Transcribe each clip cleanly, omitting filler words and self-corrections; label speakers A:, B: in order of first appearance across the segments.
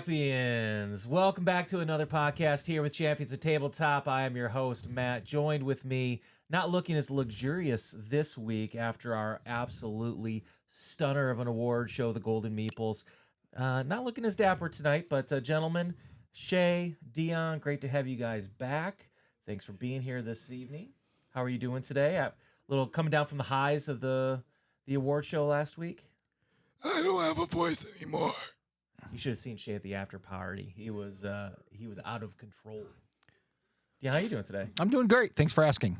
A: Champions, welcome back to another podcast here with Champions of Tabletop. I am your host, Matt, joined with me, not looking as luxurious this week after our absolutely stunner of an award show, the Golden Meeples. Not looking as dapper tonight, but gentlemen, Shay, Dion, great to have you guys back. Thanks for being here this evening. How are you doing today? A little coming down from the highs of the award show last week?
B: I don't have a voice anymore.
A: You should have seen Shay at the after party. He was out of control. Yeah, how you doing today?
C: I'm doing great. Thanks for asking.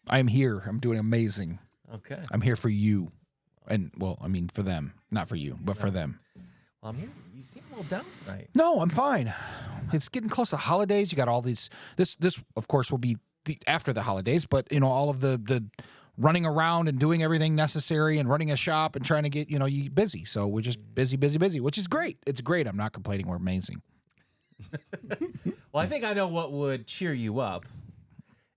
C: I'm here. I'm doing amazing.
A: Okay.
C: I'm here for you. And, well, I mean, for them. Not for you, but for them.
A: Well, I'm here. You seem a little down tonight.
C: No, I'm fine. It's getting close to holidays. You got all these. This of course, will be after the holidays, but, you know, all of the running around and doing everything necessary and running a shop and trying to get, you busy. So we're just busy, which is great. It's great. I'm not complaining. We're amazing.
A: Well, I think I know what would cheer you up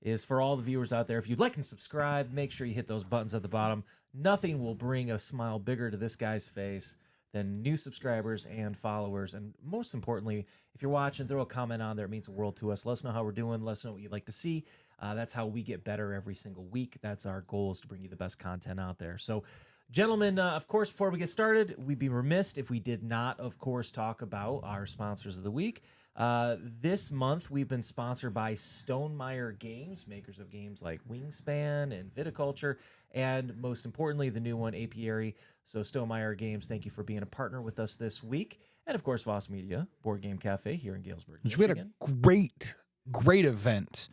A: is for all the viewers out there, if you'd like and subscribe, make sure you hit those buttons at the bottom. Nothing will bring a smile bigger to this guy's face than new subscribers and followers. And most importantly, if you're watching, throw a comment on there. It means the world to us. Let us know how we're doing. Let us know what you'd like to see. That's how we get better every single week. That's our goal, is to bring you the best content out there. So, gentlemen, of course, before we get started, we'd be remiss if we did not, of course, talk about our sponsors of the week. This month, we've been sponsored by Stonemaier Games, makers of games like Wingspan and Viticulture, and most importantly, the new one, Apiary. So, Stonemaier Games, thank you for being a partner with us this week. And, of course, Voss Media, Board Game Cafe here in Galesburg,
C: Michigan. We had a great event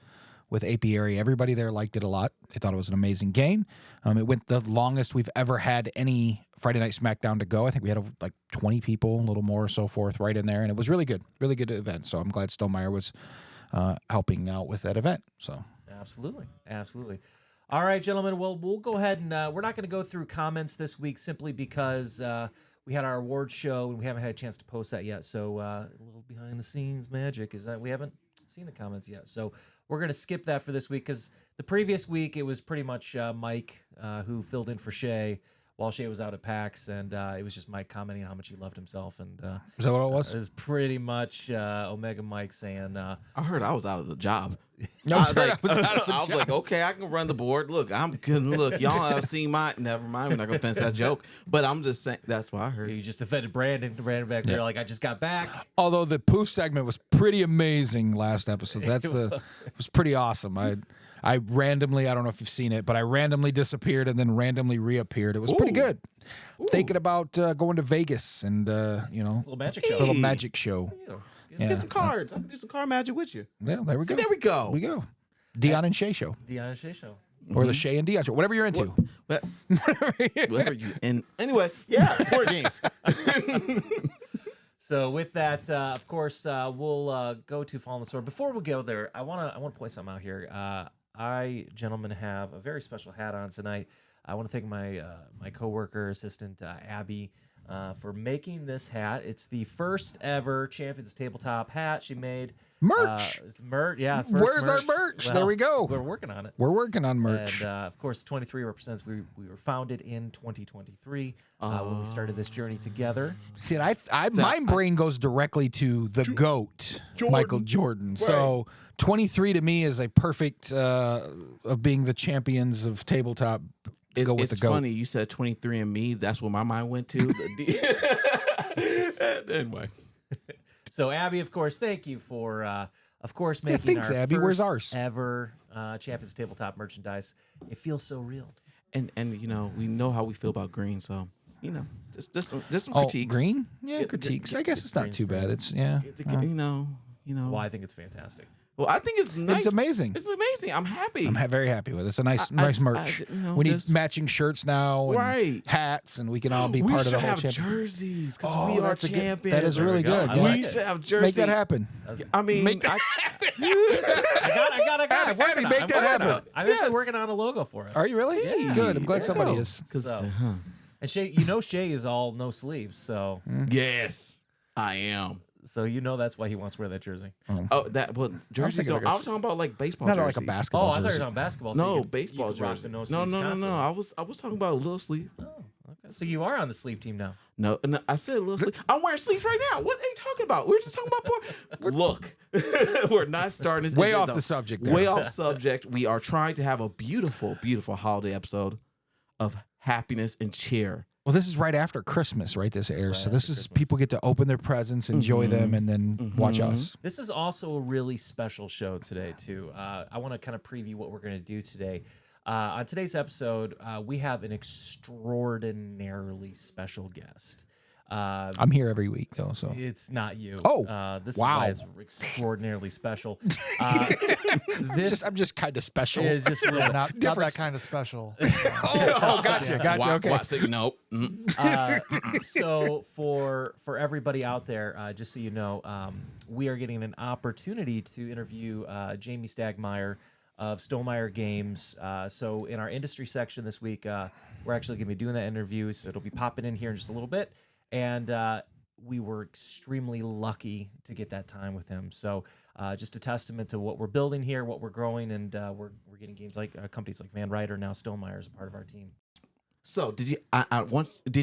C: with Apiary. Everybody there liked it a lot. They thought it was an amazing game. It went the longest we've ever had any Friday Night SmackDown to go. I think we had like 20 people, a little more, so forth, right in there. And it was really good event. So I'm glad Stonemaier was helping out with that event. So
A: Absolutely. All right, gentlemen, well, we'll go ahead and we're not going to go through comments this week simply because we had our award show and we haven't had a chance to post that yet. So a little behind the scenes magic is that we haven't seen the comments yet. So we're going to skip that for this week because the previous week it was pretty much Mike who filled in for Shay while Shay was out at PAX, and it was just Mike commenting on how much he loved himself. And
C: is that what it was?
A: It was pretty much Omega Mike saying...
D: I heard I was out of the job.
C: I
D: was like, okay, I can run the board. Look, I'm good. Look, y'all have seen my... Never mind, we're not going to finish that joke. But I'm just saying, that's what I heard.
A: You just offended Brandon back there, like, I just got back.
C: Although the poof segment was pretty amazing last episode. It was pretty awesome. I randomly, I don't know if you've seen it, but I randomly disappeared and then randomly reappeared. It was pretty good. Thinking about going to Vegas and,
A: little magic show.
C: Little magic show.
D: Get some cards. I can do some card magic with you.
C: Yeah, there we go.
D: There we go.
C: We go. Dion and Shay show.
A: Dion and Shay show.
C: Or the Shay and Dion show. Whatever you're into.
D: Whatever you in. Anyway, yeah, board games.
A: So with that, of course, we'll go to Fallen Sword. Before we go there, I want to point something out here. I, gentlemen, have a very special hat on tonight. I want to thank my my coworker, assistant Abby, for making this hat. It's the first ever Champions Tabletop hat she made.
C: Merch.
A: Yeah.
C: Where's our merch?
A: Well,
C: there we go.
A: We're working on it.
C: We're working on merch.
A: And of course, 23 represents we were founded in 2023 when we started this journey together.
C: See, my brain goes directly to the GOAT, Michael Jordan. Right. So 23 to me is a perfect of being the champions of tabletop. Go with the GOAT.
D: It's funny you said 23 and me. That's where my mind went to. Anyway.
A: So Abby, of course, thank you for making
C: thanks,
A: our
C: Abby.
A: first
C: Where's ours?
A: ever Champions Tabletop merchandise. It feels so real.
D: And we know how we feel about green, so just some critiques.
C: Green? Yeah, critiques. I guess it's not too bad. It's
A: Well, I think it's fantastic.
D: Well, I think it's nice.
C: It's amazing.
D: It's amazing. I'm happy.
C: I'm very happy with it. It's a nice merch. We need matching shirts now, and hats, and we can all be part of the whole championship.
D: We should have jerseys because we are champions.
C: That is really good.
D: We should have jerseys.
C: Make that happen.
D: I mean,
A: I got it.
C: Abby, make that happen.
A: I'm actually working on a logo for us.
C: Are you really?
A: Yeah.
C: Good. I'm glad somebody is.
A: And Shay, Shay is all no sleeves, so
D: yes, I am.
A: So that's why he wants to wear that jersey.
D: Jerseys don't. I was talking about like baseball jerseys.
C: Not like a basketball jersey.
A: I thought you were talking basketball.
D: No, baseball jerseys.
A: No,
D: no. I was talking about a little sleeve.
A: Oh, okay. So you are on the sleeve team now.
D: No, I said a little sleeve. I'm wearing sleeves right now. What are you talking about? We're just talking about Look, we're not starting this.
C: Way off the subject there.
D: Way off subject. We are trying to have a beautiful, beautiful holiday episode of happiness and cheer.
C: Well, this is right after Christmas, right? This airs. So this is
A: Christmas.
C: people get to open their presents, enjoy them, and then watch us.
A: This is also a really special show today, too. I want to kind of preview what we're going to do today. On today's episode, we have an extraordinarily special guest.
C: I'm here every week, though. So
A: It's not you.
C: Oh,
A: this
C: wow.
A: is why it's extraordinarily special.
C: I'm just kind of special.
A: is just a little,
E: Not that kind of special.
C: Gotcha. Okay.
D: So, nope.
A: so for everybody out there, just so you know, we are getting an opportunity to interview Jamey Stegmaier of Stonemaier Games. So in our industry section this week, we're actually going to be doing that interview. So it'll be popping in here in just a little bit. And we were extremely lucky to get that time with him. So just a testament to what we're building here, what we're growing, and we're getting games like companies like Van Ryder, now Stonemaier is a part of our team.
D: So did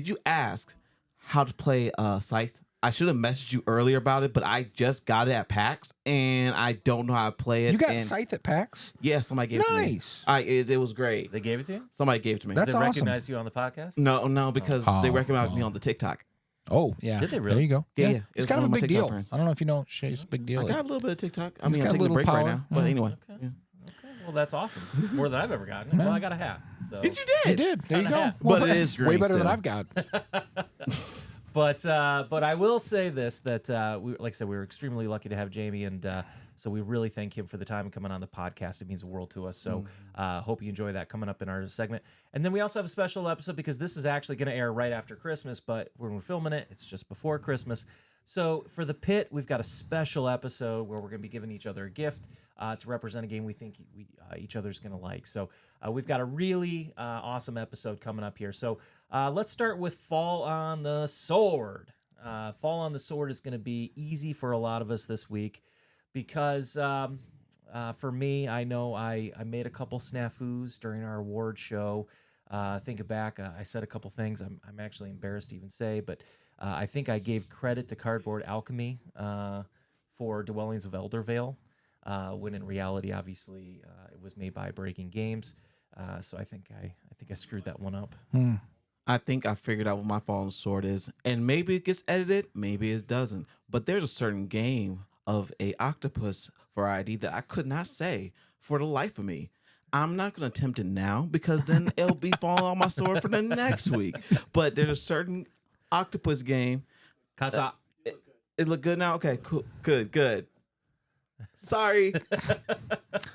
D: you ask how to play Scythe? I should have messaged you earlier about it, but I just got it at PAX and I don't know how to play it.
C: You got
D: and
C: Scythe at PAX?
D: Yeah, somebody gave it to me.
C: Nice.
D: It was great.
A: They gave it to you?
D: Somebody gave it to me.
C: That's
A: Did they
C: awesome.
A: recognize you on the podcast?
D: No, because they recognized me on the TikTok.
C: Oh, yeah.
A: Did they really?
C: There you go.
D: Yeah.
C: It's
D: It's
C: kind of
D: one
C: a
D: of my
C: big
D: TikTok
C: deal.
D: friends.
C: I don't know if you know Shay's a big deal.
D: I got a little bit of TikTok. I
C: He's
D: mean,
C: got
D: I'm
C: a
D: taking a
C: little
D: break right
C: power.
D: now. But anyway.
A: Okay.
D: Yeah.
A: Okay, well, that's awesome. It's more than I've ever gotten. Well, I got a hat. So.
D: Yes, you
C: You
D: did.
C: did. There you
A: Kinda
C: go.
A: hat.
C: Well,
D: But it
C: that's
D: is
C: way
D: green
C: better than
D: still.
C: I've got.
A: But I will say this, that like I said, we were extremely lucky to have Jamey, and so we really thank him for the time and coming on the podcast. It means the world to us. So hope you enjoy that coming up in our segment. And then we also have a special episode because this is actually going to air right after Christmas, but when we're filming it, it's just before Christmas. So for the pit, we've got a special episode where we're going to be giving each other a gift to represent a game we think each other's going to like. So we've got a really awesome episode coming up here. So let's start with Fall on the Sword. Fall on the Sword is going to be easy for a lot of us this week because for me, I know I made a couple snafus during our award show. Thinking back, I said a couple things I'm actually embarrassed to even say, but I think I gave credit to Cardboard Alchemy for Dwellings of Eldervale, when in reality, obviously, it was made by Breaking Games. So I think I screwed that one up.
D: I think I figured out what my fallen sword is, and maybe it gets edited, maybe it doesn't. But there's a certain game of a octopus variety that I could not say for the life of me. I'm not going to attempt it now because then it'll be falling on my sword for the next week. But there's a certain octopus game.
A: Kasa.
D: It look good now? Okay, cool. Good. Sorry.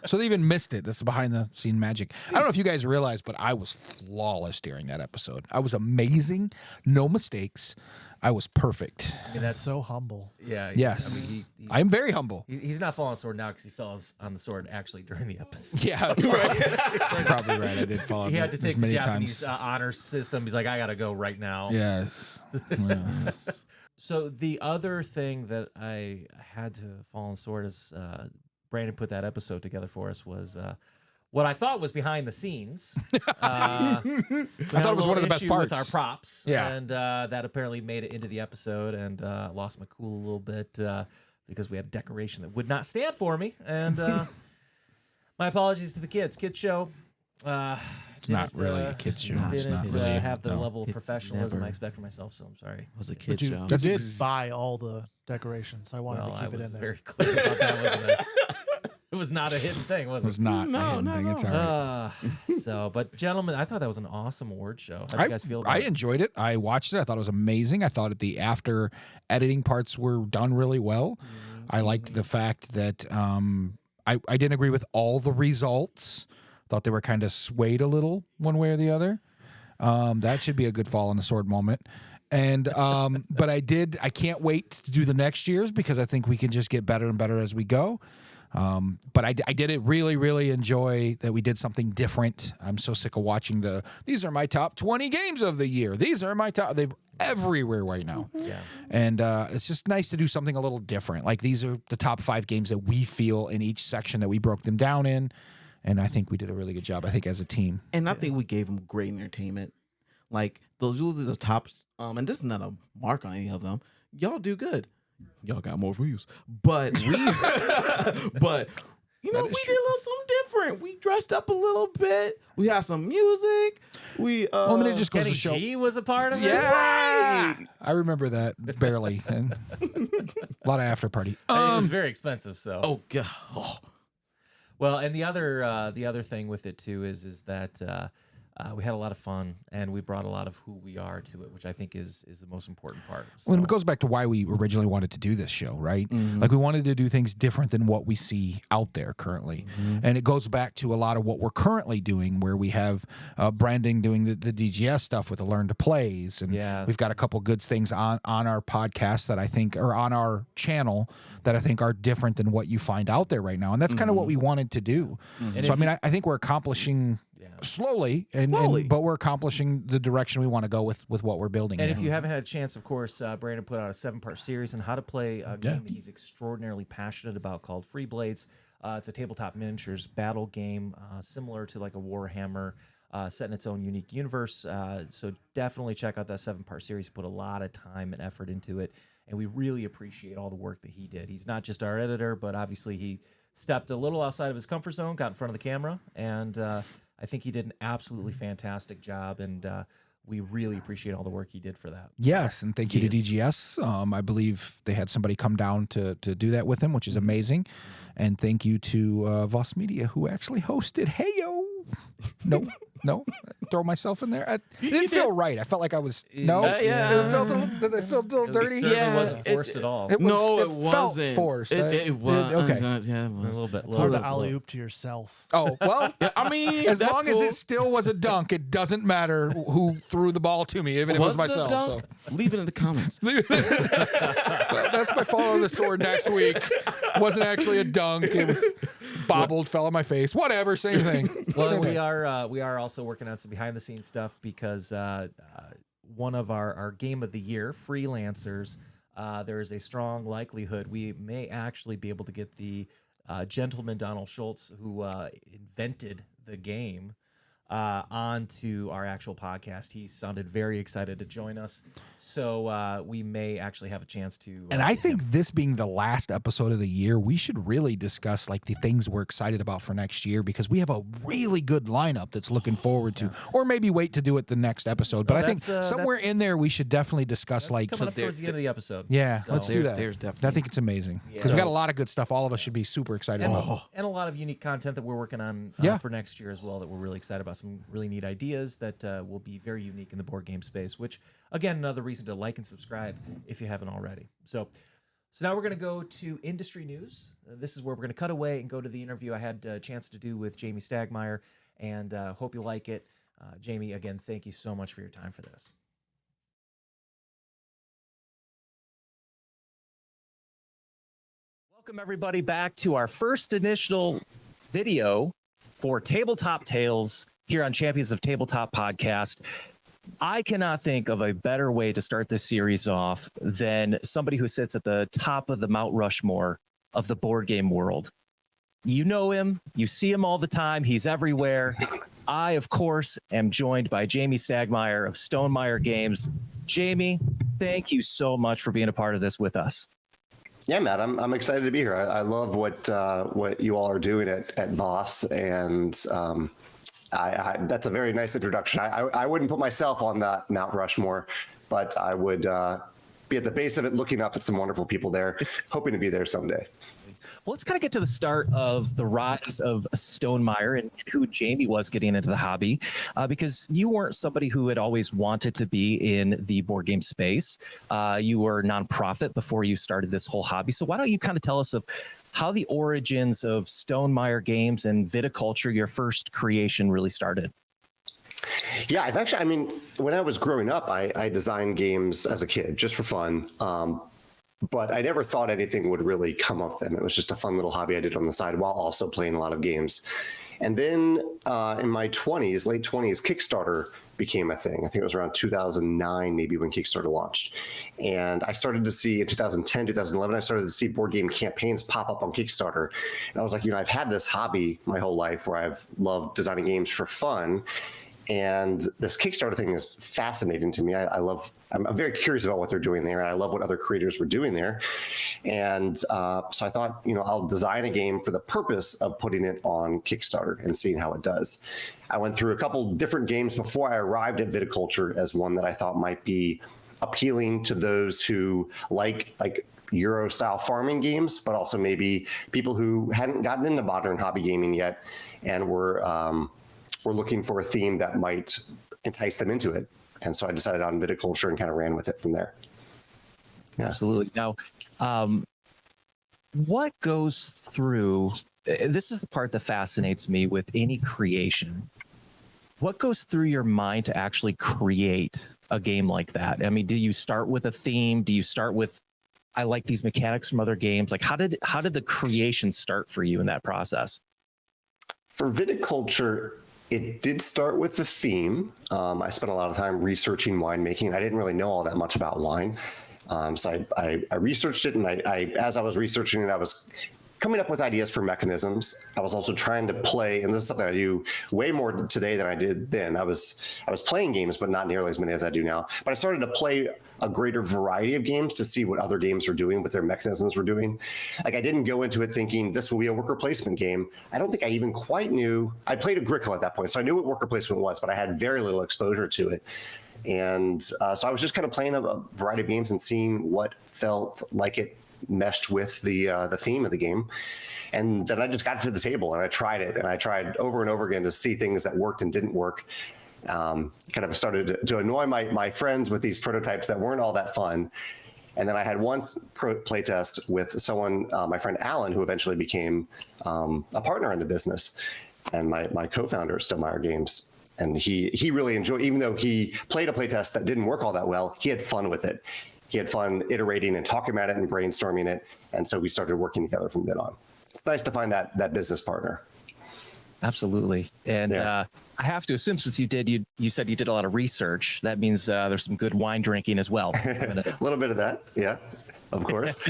C: So they even missed it. That's the behind the scene magic. I don't know if you guys realize, but I was flawless during that episode. I was amazing. No mistakes. I was perfect.
A: I mean,
E: That's
A: that's
E: so humble.
A: yeah.
C: Yes.
A: I mean,
C: I'm very humble.
A: he's not falling on the sword now because he fell on the sword actually during the episode.
C: Yeah. You're probably right. I did fall
A: He had to
C: as
A: take the
C: many
A: Japanese
C: times.
A: honor system. He's like, I gotta go right now.
C: Yes. Yeah.
A: So the other thing that I had to fall on sword is Brandon put that episode together for us was what I thought was behind the scenes.
C: I thought it was one of the best parts.
A: with our props.
C: Yeah.
A: And that apparently made it into the episode and lost my cool a little bit because we had a decoration that would not stand for me. And my apologies to the kids. Kids show.
C: It's not really a kid's show. It's
A: Didn't
C: not really.
A: have the
C: No.
A: level of
D: It's
A: professionalism
D: never-
A: I expect from myself, so I'm sorry.
D: It was a
E: But
D: kid
E: you,
D: show.
E: you
C: That's
E: did
C: it.
E: buy all the decorations. I wanted
A: Well,
E: to
A: I
E: keep it
A: was
E: in there.
A: very clear about that, wasn't it? It was not a hidden thing, was
C: It
A: it?
C: was not
D: No,
C: a hidden
D: not
C: thing.
D: at
C: It's
D: all.
C: all right.
A: But gentlemen, I thought that was an awesome award show. How do you guys feel about
C: I
A: it?
C: enjoyed it. I watched it. I thought it was amazing. I thought the after editing parts were done really well. I liked the fact that I didn't agree with all the results. Thought they were kind of swayed a little one way or the other. That should be a good fall on the sword moment. And but I can't wait to do the next year's because I think we can just get better and better as we go. But I did it really enjoy that we did something different. I'm so sick of watching these are my top 20 games of the year. These are my top, they're everywhere right now.
A: Yeah.
C: And it's just nice to do something a little different. Like these are the top 5 games that we feel in each section that we broke them down in. And I think we did a really good job, I think, as a team.
D: And I think we gave them great entertainment. Like those usually the top. And this is not a mark on any of them. Y'all do good. Y'all got more views, but we, but you know, we did a little something different. We dressed up a little bit. We had some music. We
C: Well, I mean, it just goes
A: Kenny
C: to show.
A: G was a part of it.
D: yeah.
C: I remember that barely. And a lot of after party.
A: I mean, it was very expensive. So
D: Oh god. Oh.
A: well, and the other thing with it too is that we had a lot of fun and we brought a lot of who we are to it, which I think is the most important part. So,
C: Well, it goes back to why we originally wanted to do this show, right? Like we wanted to do things different than what we see out there currently. And it goes back to a lot of what we're currently doing, where we have Brandon doing the DGS stuff with the Learn to Plays. And
A: Yeah.
C: we've got a couple good things on our podcast that I think, or on our channel that I think are different than what you find out there right now. And that's kind of what we wanted to do.
A: And
C: So, I
A: if
C: mean, I think we're accomplishing slowly, but we're accomplishing the direction we want to go with what we're building.
A: And
C: here.
A: if you haven't had a chance, of course, Brandon put out a 7-part series on how to play a game that he's extraordinarily passionate about called Free Blades. It's a tabletop miniatures battle game similar to like a Warhammer, set in its own unique universe. So definitely check out that 7-part series. He put a lot of time and effort into it, and we really appreciate all the work that he did. He's not just our editor, but obviously he stepped a little outside of his comfort zone, got in front of the camera, and I think he did an absolutely fantastic job, and we really appreciate all the work he did for that.
C: Yes, and thank you to DGS. I believe they had somebody come down to do that with him, which is amazing. And thank you to Voss Media, who actually hosted Heyo. No, throw myself in there. It didn't feel right. I felt like I was it felt a little dirty.
A: It wasn't forced at all.
C: It
D: It
C: felt
D: wasn't
C: forced.
D: It was
C: okay.
D: Yeah, it
A: A
D: was.
A: little bit.
E: It's hard to alley oop to yourself.
C: Oh well.
D: I mean,
C: As
D: that's
C: long
D: cool.
C: as it still was a dunk, it doesn't matter who threw the ball to me, even if it was
D: a
C: myself.
D: dunk? Leave it in the comments.
C: That's my follow the sword next week. Wasn't actually a dunk. It was bobbled, fell on my face. Whatever, same thing.
A: Well,
C: Same
A: we
C: thing.
A: are also working on some behind the scenes stuff because one of our game of the year, Freelancers, there is a strong likelihood we may actually be able to get the gentleman Donald Schultz, who invented the game, onto our actual podcast. He sounded very excited to join us, so we may actually have a chance to.
C: And I think this being the last episode of the year, we should really discuss like the things we're excited about for next year, because we have a really good lineup that's looking forward to, or maybe wait to do it the next episode. But I think somewhere in there we should definitely discuss like,
A: coming up towards the end of the episode.
C: yeah,
A: So-
C: let's do that.
D: There's definitely.
C: I think it's amazing because we got a lot of good stuff. All of us should be super excited about.
A: And a lot of unique content that we're working on
C: Yeah.
A: for next year as well that we're really excited about. Some really neat ideas that will be very unique in the board game space, which, again, another reason to like and subscribe if you haven't already. So now we're going to go to industry news. This is where we're going to cut away and go to the interview I had a chance to do with Jamey Stegmaier, and hope you like it. Jamey, again, thank you so much for your time for this.
F: Welcome everybody back to our first initial video for Tabletop Tales here on Champions of Tabletop podcast. I cannot think of a better way to start this series off than somebody who sits at the top of the Mount Rushmore of the board game world. You know him, you see him all the time, he's everywhere. I, of course, am joined by Jamey Stegmaier of Stonemaier Games. Jamey, thank you so much for being a part of this with us.
G: Yeah, Matt, I'm excited to be here. I love what you all are doing at Voss, and I that's a very nice introduction. I wouldn't put myself on that Mount Rushmore, but I would be at the base of it, looking up at some wonderful people there, hoping to be there someday.
F: Well, let's kind of get to the start of the rise of Stonemaier and who Jamey was getting into the hobby, because you weren't somebody who had always wanted to be in the board game space. You were a nonprofit before you started this whole hobby. So why don't you kind of tell us of how the origins of Stonemaier Games and viticulture, your first creation, really started?
G: Yeah, I mean, when I was growing up, I designed games as a kid just for fun. But I never thought anything would really come of them. It was just a fun little hobby I did on the side while also playing a lot of games. And then in my 20s, late 20s, Kickstarter became a thing. I think it was around 2009, maybe, when Kickstarter launched. And I started to see in 2010, 2011, I started to see board game campaigns pop up on Kickstarter. And I was like, I've had this hobby my whole life where I've loved designing games for fun. And this Kickstarter thing is fascinating to me. I'm very curious about what they're doing there, and I love what other creators were doing there. And so I thought, I'll design a game for the purpose of putting it on Kickstarter and seeing how it does. I went through a couple different games before I arrived at Viticulture as one that I thought might be appealing to those who like Euro-style farming games, but also maybe people who hadn't gotten into modern hobby gaming yet and were looking for a theme that might entice them into it. And so I decided on Viticulture and kind of ran with it from there. Yeah.
F: Absolutely. Now, what goes through, this is the part that fascinates me with any creation. What goes through your mind to actually create a game like that? I mean, do you start with a theme? Do you start with, I like these mechanics from other games? Like, how did the creation start for you in that process?
G: For Viticulture, it did start with the theme. I spent a lot of time researching winemaking. I didn't really know all that much about wine. So I researched it, and I as I was researching it, I was coming up with ideas for mechanisms. I was also trying to play, and this is something I do way more today than I did then. I was playing games, but not nearly as many as I do now. But I started to play a greater variety of games to see what other games were doing, what their mechanisms were doing. Like, I didn't go into it thinking this will be a worker placement game. I don't think I even quite knew. I played Agricola at that point, so I knew what worker placement was, but I had very little exposure to it. And so I was just kind of playing a variety of games and seeing what felt like it meshed with the theme of the game. And then I just got to the table and I tried it, and I tried over and over again to see things that worked and didn't work. Kind of started to annoy my friends with these prototypes that weren't all that fun. And then I had one playtest with someone, my friend Alan, who eventually became a partner in the business, and my co-founder at Stonemaier Games. And he really enjoyed, even though he played a playtest that didn't work all that well, he had fun with it. He had fun iterating and talking about it and brainstorming it. And so we started working together from then on. It's nice to find that business partner.
F: Absolutely. And I have to assume, since you said you did a lot of research, that means there's some good wine drinking as well.
G: A little bit of that. Yeah, of course.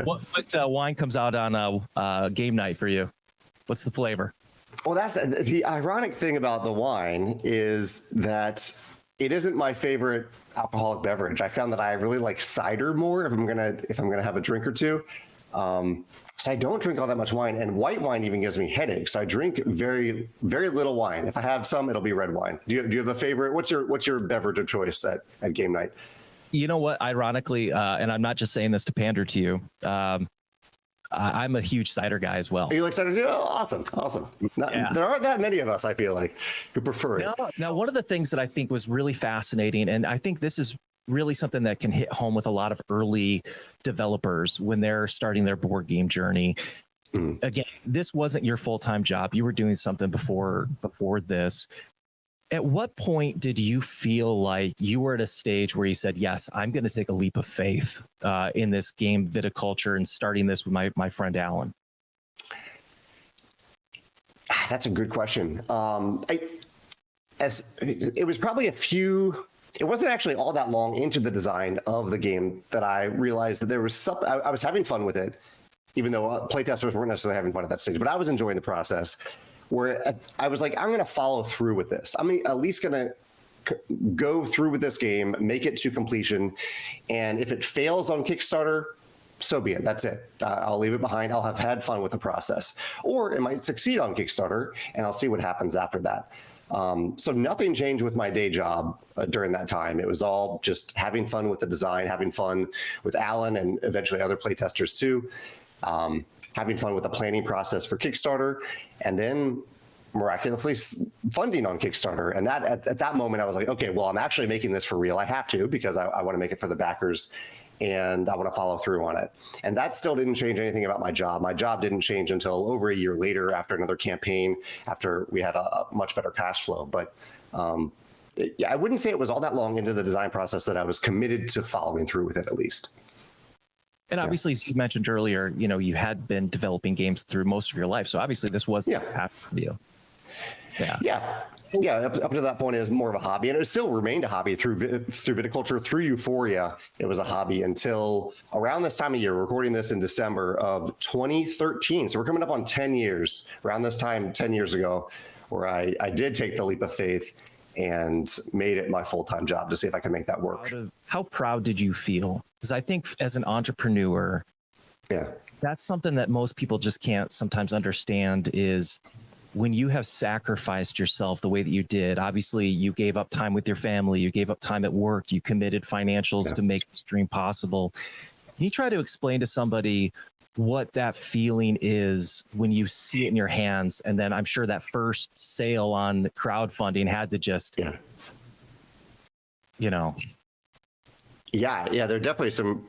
F: What wine comes out on game night for you? What's the flavor?
G: Well, that's the ironic thing about the wine, is that it isn't my favorite alcoholic beverage. I found that I really like cider more if I'm gonna have a drink or two. So I don't drink all that much wine, and white wine even gives me headaches. So I drink very, very little wine. If I have some, it'll be red wine. Do you have a favorite? What's your beverage of choice at game night?
F: You know what? Ironically, and I'm not just saying this to pander to you, I'm a huge cider guy as well.
G: You like cider too? Oh, awesome. There aren't that many of us, I feel like, who prefer it.
F: Now, one of the things that I think was really fascinating, and I think this is really something that can hit home with a lot of early developers when they're starting their board game journey. Again, this wasn't your full-time job. You were doing something before this. At what point did you feel like you were at a stage where you said, yes, I'm going to take a leap of faith in this game Viticulture and starting this with my friend Alan?
G: That's a good question. It was probably it wasn't actually all that long into the design of the game that I realized that there was something. I was having fun with it, even though playtesters weren't necessarily having fun at that stage, but I was enjoying the process, where I was like, I'm going to follow through with this. I'm at least going to go through with this game, make it to completion. And if it fails on Kickstarter, so be it. That's it. I'll leave it behind. I'll have had fun with the process. Or it might succeed on Kickstarter, and I'll see what happens after that. So nothing changed with my day job during that time. It was all just having fun with the design, having fun with Alan and eventually other playtesters too. Having fun with the planning process for Kickstarter, and then miraculously funding on Kickstarter. And that at that moment, I was like, okay, well, I'm actually making this for real. I have to, because I want to make it for the backers, and I want to follow through on it. And that still didn't change anything about my job. My job didn't change until over a year later, after another campaign, after we had a much better cash flow. But I wouldn't say it was all that long into the design process that I was committed to following through with it, at least.
F: And obviously, as you mentioned earlier, you had been developing games through most of your life. So obviously this was half for you.
G: Yeah. Up to that point, it was more of a hobby, and it still remained a hobby through Viticulture, through Euphoria. It was a hobby until around this time of year. We're recording this in December of 2013. So we're coming up on 10 years. Around this time, 10 years ago, where I did take the leap of faith and made it my full-time job to see if I could make that work.
F: How proud did you feel? Because I think as an entrepreneur,
G: Yeah.
F: that's something that most people just can't sometimes understand is when you have sacrificed yourself the way that you did. Obviously, you gave up time with your family, you gave up time at work, you committed financials to make this dream possible. Can you try to explain to somebody what that feeling is when you see it in your hands? And then I'm sure that first sale on crowdfunding had to just, you know.
G: Yeah, there are definitely some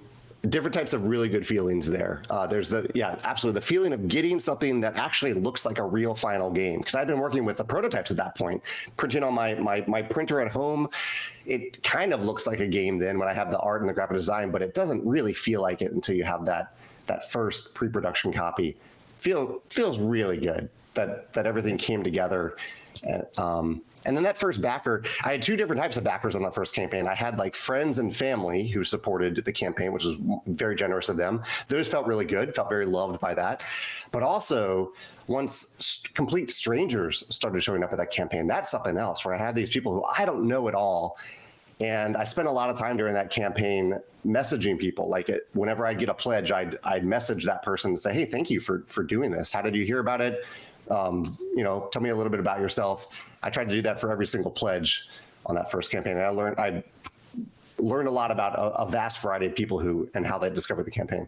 G: different types of really good feelings there. There's absolutely the feeling of getting something that actually looks like a real final game. Because I've been working with the prototypes at that point, printing on my printer at home. It kind of looks like a game then when I have the art and the graphic design, but it doesn't really feel like it until you have that first pre-production copy. Feels really good that everything came together. And then that first backer, I had two different types of backers on that first campaign. I had like friends and family who supported the campaign, which was very generous of them. Those felt really good, felt very loved by that. But also, once complete strangers started showing up at that campaign, that's something else, where I had these people who I don't know at all. And I spent a lot of time during that campaign messaging people. Like whenever I'd get a pledge, I'd message that person and say, "Hey, thank you for doing this. How did you hear about it? Tell me a little bit about yourself." I tried to do that for every single pledge on that first campaign. And I learned a lot about a vast variety of people and how they discovered the campaign.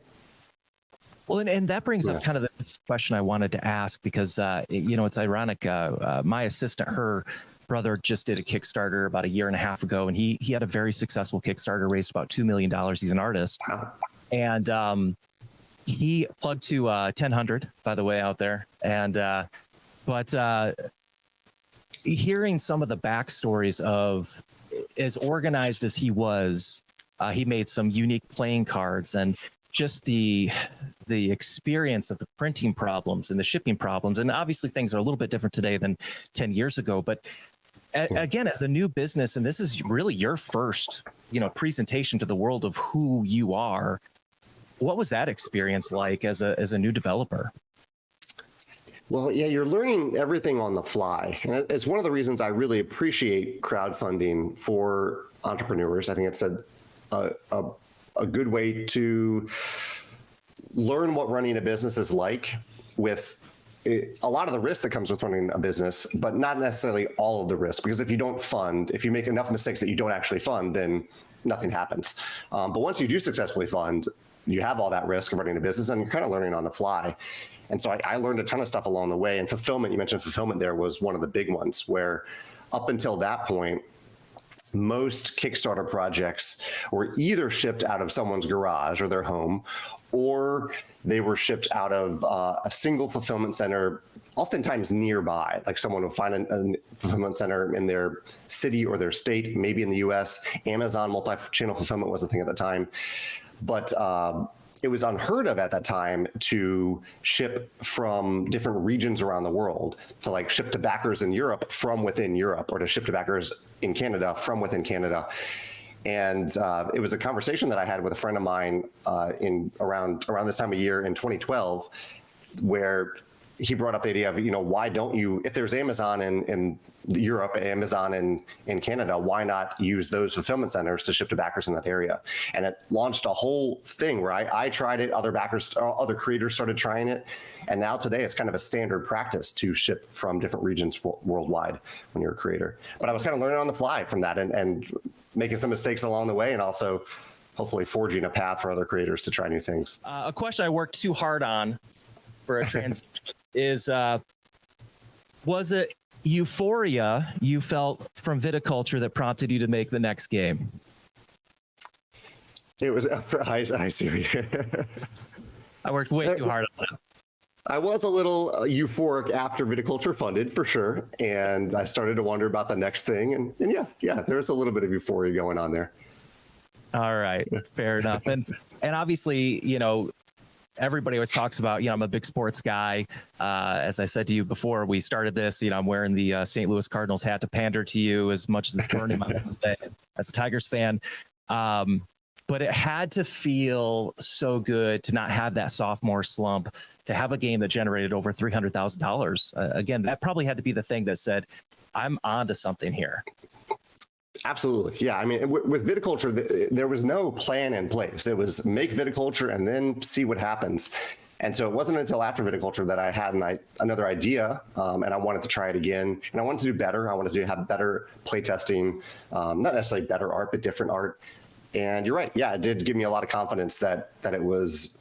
F: Well, and that brings up kind of the question I wanted to ask, because, it's ironic. My assistant, her brother just did a Kickstarter about a year and a half ago, and he had a very successful Kickstarter, raised about $2 million. He's an artist. And he plugged to 1000, by the way, out there. And but hearing some of the backstories of, as organized as he was, he made some unique playing cards, and just the experience of the printing problems and the shipping problems. And obviously things are a little bit different today than 10 years ago, but again, as a new business, and this is really your first, presentation to the world of who you are, what was that experience like as a new developer?
G: Well, yeah, you're learning everything on the fly. And it's one of the reasons I really appreciate crowdfunding for entrepreneurs. I think it's a good way to learn what running a business is like, with a lot of the risk that comes with running a business, but not necessarily all of the risk. Because if you don't fund, if you make enough mistakes that you don't actually fund, then nothing happens. But once you do successfully fund, you have all that risk of running a business, and you're kind of learning on the fly. And so I learned a ton of stuff along the way. And fulfillment, you mentioned fulfillment there, was one of the big ones, where up until that point, most Kickstarter projects were either shipped out of someone's garage or their home, or they were shipped out of a single fulfillment center, oftentimes nearby. Like someone would find a fulfillment center in their city or their state, maybe in the US. Amazon multi-channel fulfillment was a thing at the time. But it was unheard of at that time to ship from different regions around the world, to like ship to backers in Europe from within Europe, or to ship to backers in Canada from within Canada. And it was a conversation that I had with a friend of mine in around this time of year in 2012, where he brought up the idea of, why don't you, if there's Amazon in Europe, Amazon in Canada, why not use those fulfillment centers to ship to backers in that area? And it launched a whole thing where I tried it, other creators started trying it. And now today it's kind of a standard practice to ship from different regions worldwide when you're a creator. But I was kind of learning on the fly from that, and making some mistakes along the way, and also hopefully forging a path for other creators to try new things.
F: A question I worked too hard on for a transition is, was it euphoria you felt from viticulture that prompted you to make the next game?
G: It was, I see.
F: I worked way too hard on it.
G: I was a little euphoric after viticulture funded, for sure. And I started to wonder about the next thing. And yeah, there's a little bit of euphoria going on there.
F: All right, fair enough. And obviously, everybody always talks about, I'm a big sports guy. As I said to you before we started this, I'm wearing the St. Louis Cardinals hat to pander to you as much as it's burning my day as a Tigers fan. But but it had to feel so good to not have that sophomore slump, to have a game that generated over $300,000. Again, that probably had to be the thing that said, I'm onto something here.
G: Absolutely. Yeah. I mean, with viticulture, there was no plan in place. It was make viticulture and then see what happens. And so it wasn't until after viticulture that I had another idea, and I wanted to try it again. And I wanted to do better. I wanted to have better playtesting, not necessarily better art, but different art. And you're right. Yeah, it did give me a lot of confidence that it was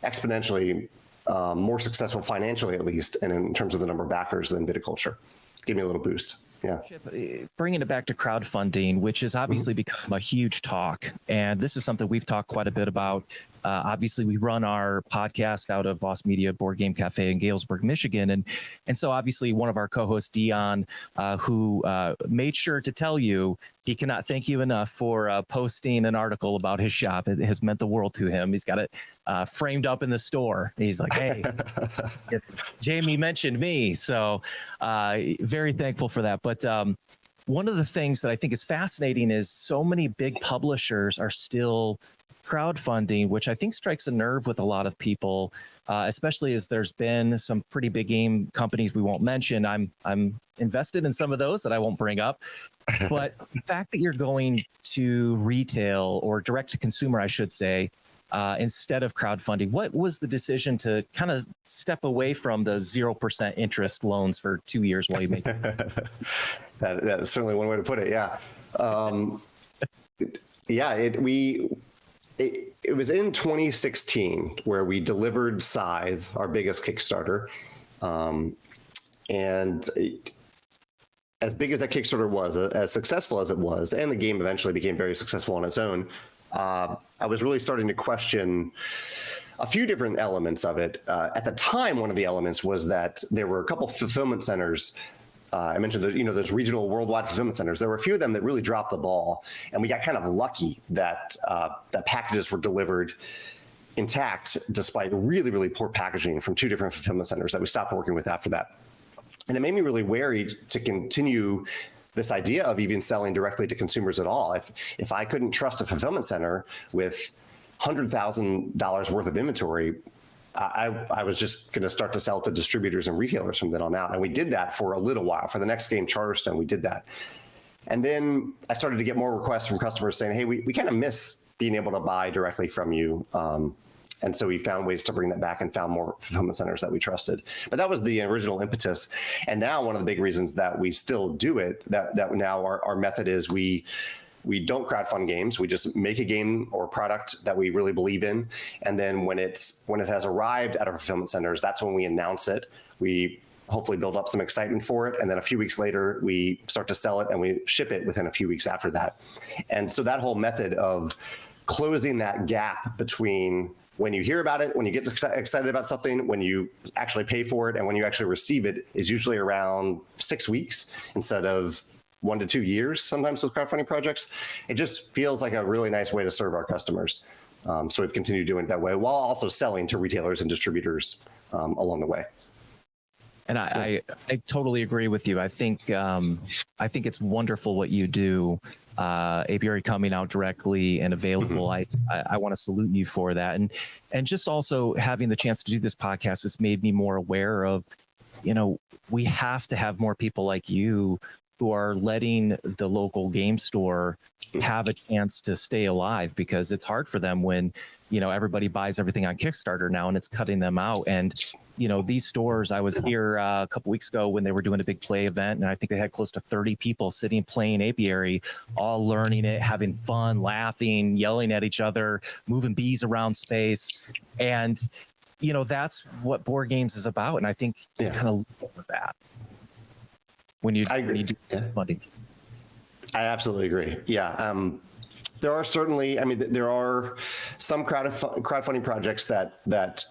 G: exponentially more successful financially, at least, and in terms of the number of backers than viticulture. Give me a little boost. Yeah.
F: Bringing it back to crowdfunding, which has obviously become a huge talk. And this is something we've talked quite a bit about. Obviously, we run our podcast out of Voss Media Board Game Cafe in Galesburg, Michigan. And so obviously one of our co-hosts, Dion, who made sure to tell you he cannot thank you enough for posting an article about his shop. It has meant the world to him. He's got it framed up in the store. He's like, hey, Jamey mentioned me. So very thankful for that. But one of the things that I think is fascinating is so many big publishers are still crowdfunding, which I think strikes a nerve with a lot of people, especially as there's been some pretty big game companies we won't mention. I'm invested in some of those that I won't bring up. But the fact that you're going to retail or direct to consumer, I should say, instead of crowdfunding, what was the decision to kind of step away from the 0% interest loans for 2 years while you make it?
G: That's certainly one way to put it. Yeah. It was in 2016 where we delivered Scythe, our biggest Kickstarter. As big as that Kickstarter was, as successful as it was, and the game eventually became very successful on its own, I was really starting to question a few different elements of it. At the time, one of the elements was that there were a couple fulfillment centers. I mentioned that, those regional worldwide fulfillment centers. There were a few of them that really dropped the ball, and we got kind of lucky that that packages were delivered intact despite really, really poor packaging from two different fulfillment centers that we stopped working with after that. And it made me really wary to continue this idea of even selling directly to consumers at all. If I couldn't trust a fulfillment center with $100,000 worth of inventory, I was just going to start to sell to distributors and retailers from then on out. And we did that for a little while. For the next game, Charterstone, we did that. And then I started to get more requests from customers saying, hey, we kind of miss being able to buy directly from you. And so we found ways to bring that back and found more fulfillment centers that we trusted. But that was the original impetus. And now one of the big reasons that we still do it, that now our method is we don't crowdfund games. We just make a game or product that we really believe in. And then when it has arrived at our fulfillment centers, that's when we announce it. We hopefully build up some excitement for it. And then a few weeks later, we start to sell it and we ship it within a few weeks after that. And so that whole method of closing that gap between when you hear about it, when you get excited about something, when you actually pay for it, and when you actually receive it is usually around 6 weeks instead of 1 to 2 years sometimes with crowdfunding projects. It just feels like a really nice way to serve our customers. So we've continued doing it that way while also selling to retailers and distributors along the way.
F: And I totally agree with you. I think it's wonderful what you do. Apiary coming out directly and available. I want to salute you for that. And just also having the chance to do this podcast has made me more aware of, we have to have more people like you who are letting the local game store have a chance to stay alive, because it's hard for them when, everybody buys everything on Kickstarter now and it's cutting them out. And, these stores, I was here a couple weeks ago when they were doing a big play event, and I think they had close to 30 people sitting playing Apiary, all learning it, having fun, laughing, yelling at each other, moving bees around space. And, that's what board games is about. And I think you kind of look at that when you do funding.
G: I absolutely agree. Yeah. There are certainly, there are some crowdfunding projects that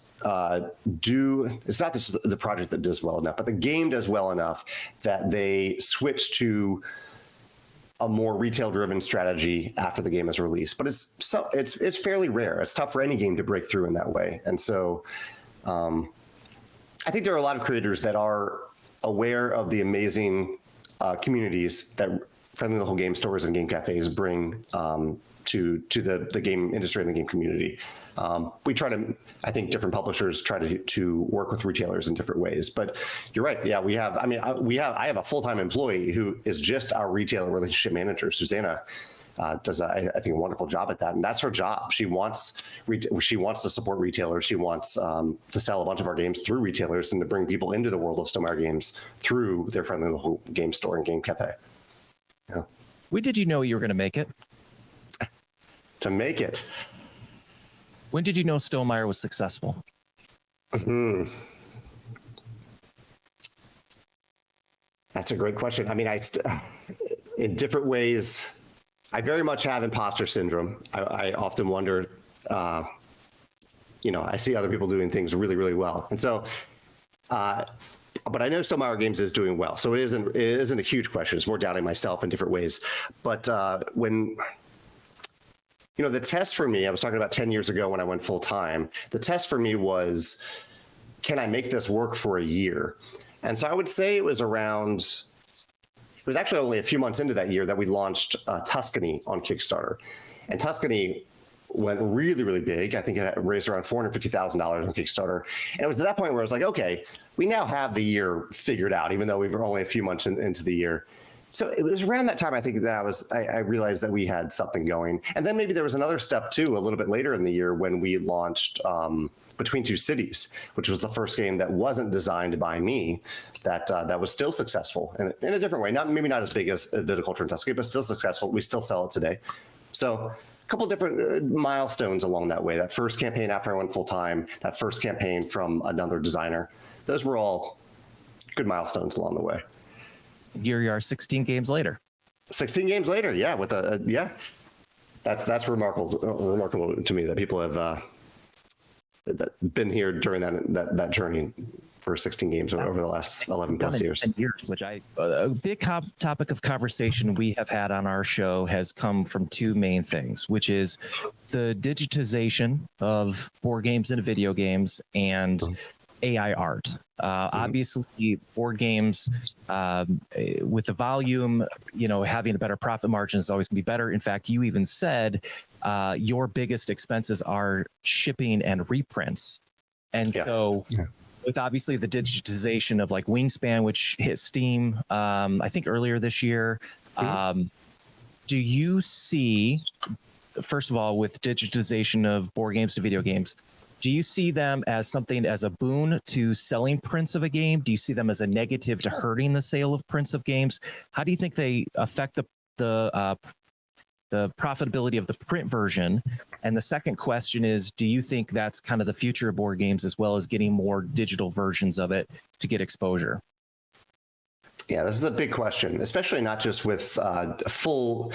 G: do, it's not the project that does well enough, but the game does well enough that they switch to a more retail-driven strategy after the game is released. But it's fairly rare. It's tough for any game to break through in that way. And so I think there are a lot of creators that are aware of the amazing communities that friendly local game stores and game cafes bring to the game industry and the game community. We try to, I think different publishers try to work with retailers in different ways, but you're right. Yeah, I have a full-time employee who is just our retailer relationship manager. Susanna does, I think, a wonderful job at that. And that's her job. She wants to support retailers. She wants to sell a bunch of our games through retailers and to bring people into the world of Stonemaier Games through their friendly local game store and game cafe. Yeah.
F: When did you know you were going to make it?
G: To make it.
F: When did you know Stonemaier was successful?
G: That's a great question. I mean, in different ways, I very much have imposter syndrome. I often wonder, I see other people doing things really, really well. And so, but I know Stonemaier Games is doing well. So it isn't a huge question. It's more doubting myself in different ways. But when, the test for me, I was talking about 10 years ago when I went full time, the test for me was, can I make this work for a year? And so I would say it was actually only a few months into that year that we launched Tuscany on Kickstarter. And Tuscany went really, really big. I think it raised around $450,000 on Kickstarter. And it was at that point where I was like, okay, we now have the year figured out, even though we were only a few months into the year. So it was around that time, I think, that I realized that we had something going. And then maybe there was another step too, a little bit later in the year when we launched Between Two Cities, which was the first game that wasn't designed by me, that was still successful in a different way. Maybe not as big as Viticulture and Tuscany, but still successful. We still sell it today. So a couple different milestones along that way. That first campaign after I went full time, that first campaign from another designer, those were all good milestones along the way.
F: Here you are 16 games later.
G: 16 games later, yeah, with that's remarkable to me that people have been here during that journey for 16 games over the last 11 plus years.
F: 10 years, which a big topic of conversation we have had on our show has come from two main things, which is the digitization of board games and video games and AI art. Obviously, board games with the volume, having a better profit margin is always going to be better. In fact, you even said your biggest expenses are shipping and reprints. And so with obviously the digitization of like Wingspan, which hit Steam, I think earlier this year, do you see, first of all, with digitization of board games to video games, do you see them as something as a boon to selling prints of a game? Do you see them as a negative to hurting the sale of prints of games? How do you think they affect the profitability of the print version? And the second question is, do you think that's kind of the future of board games as well as getting more digital versions of it to get exposure?
G: Yeah, this is a big question, especially not just with full,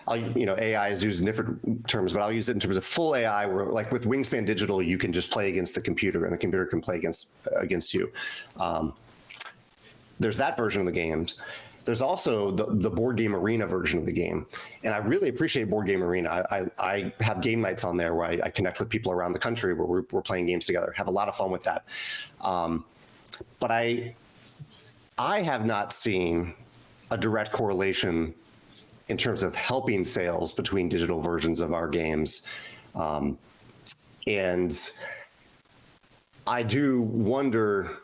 G: AI is used in different terms, but I'll use it in terms of full AI, where like with Wingspan Digital, you can just play against the computer and the computer can play against you. There's that version of the games. There's also the Board Game Arena version of the game. And I really appreciate Board Game Arena. I have game nights on there where I connect with people around the country where we're playing games together, have a lot of fun with that. But I have not seen a direct correlation in terms of helping sales between digital versions of our games. And I do wonder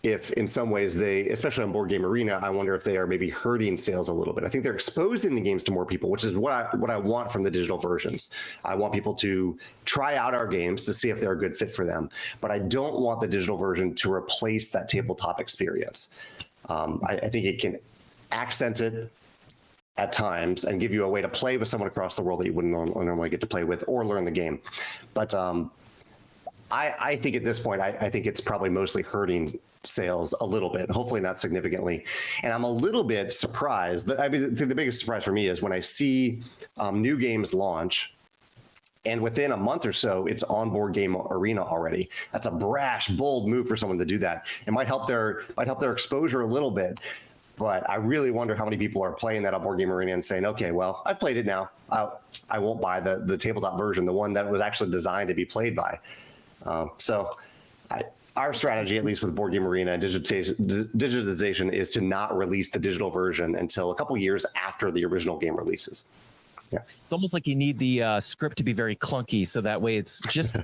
G: if in some ways especially on Board Game Arena, I wonder if they are maybe hurting sales a little bit. I think they're exposing the games to more people, which is what I want from the digital versions. I want people to try out our games to see if they're a good fit for them. But I don't want the digital version to replace that tabletop experience. I think it can accent it at times and give you a way to play with someone across the world that you wouldn't normally get to play with or learn the game. But I think at this point, I think it's probably mostly hurting sales a little bit, hopefully not significantly. And I'm a little bit surprised. The biggest surprise for me is when I see new games launch, and within a month or so, it's on Board Game Arena already. That's a brash, bold move for someone to do that. It might help their exposure a little bit. But I really wonder how many people are playing that on Board Game Arena and saying, okay, well, I've played it now. I won't buy the tabletop version, the one that was actually designed to be played by. So our strategy, at least with Board Game Arena and digitization, is to not release the digital version until a couple years after the original game releases. Yeah.
F: It's almost like you need the script to be very clunky, so that way it's just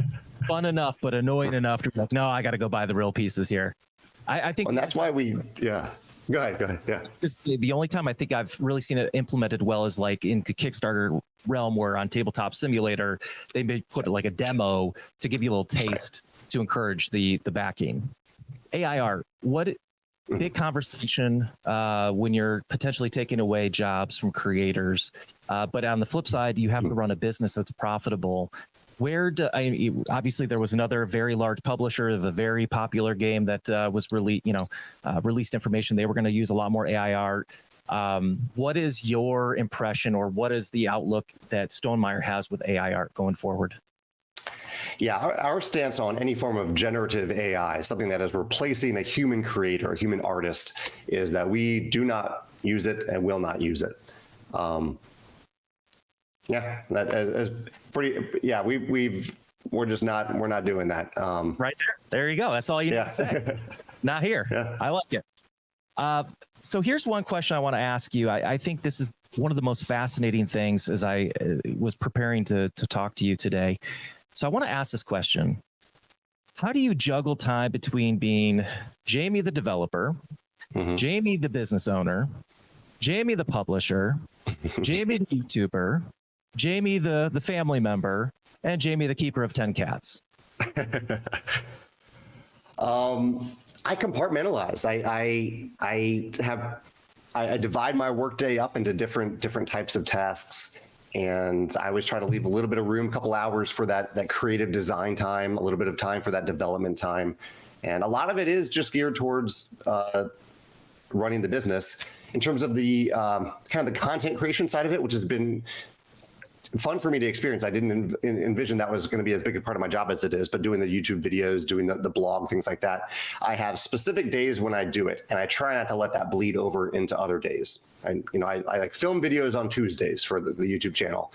F: fun enough but annoying enough to be like, no, I got to go buy the real pieces here. I think,
G: And that's why we, yeah. Go ahead. Yeah.
F: Just the only time I think I've really seen it implemented well is like in the Kickstarter realm, where on Tabletop Simulator they may put like a demo to give you a little taste to encourage the backing. AI art, big conversation when you're potentially taking away jobs from creators, but on the flip side, you have to run a business that's profitable. Obviously there was another very large publisher of a very popular game that was released information they were going to use a lot more AI art. What is your impression, or what is the outlook that Stonemaier has with AI art going forward?
G: Yeah, our stance on any form of generative AI, something that is replacing a human creator, a human artist, is that we do not use it and will not use it. Yeah, that is pretty. Yeah, we're not doing that.
F: Right there you go. That's all you need to say. Not here.
G: Yeah.
F: I like it. So here's one question I want to ask you. I think this is one of the most fascinating things as I was preparing to talk to you today. So I want to ask this question. How do you juggle time between being Jamey the developer, Jamey the business owner, Jamey the publisher, Jamey the YouTuber, Jamey the family member, and Jamey the keeper of 10 cats?
G: I compartmentalize. I divide my workday up into different types of tasks, and I always try to leave a little bit of room, a couple hours for that creative design time, a little bit of time for that development time, and a lot of it is just geared towards running the business. In terms of the kind of the content creation side of it, which has been fun for me to experience. I didn't envision that was going to be as big a part of my job as it is, but doing the YouTube videos, doing the blog, things like that, I have specific days when I do it, and I try not to let that bleed over into other days. I like film videos on Tuesdays for the YouTube channel.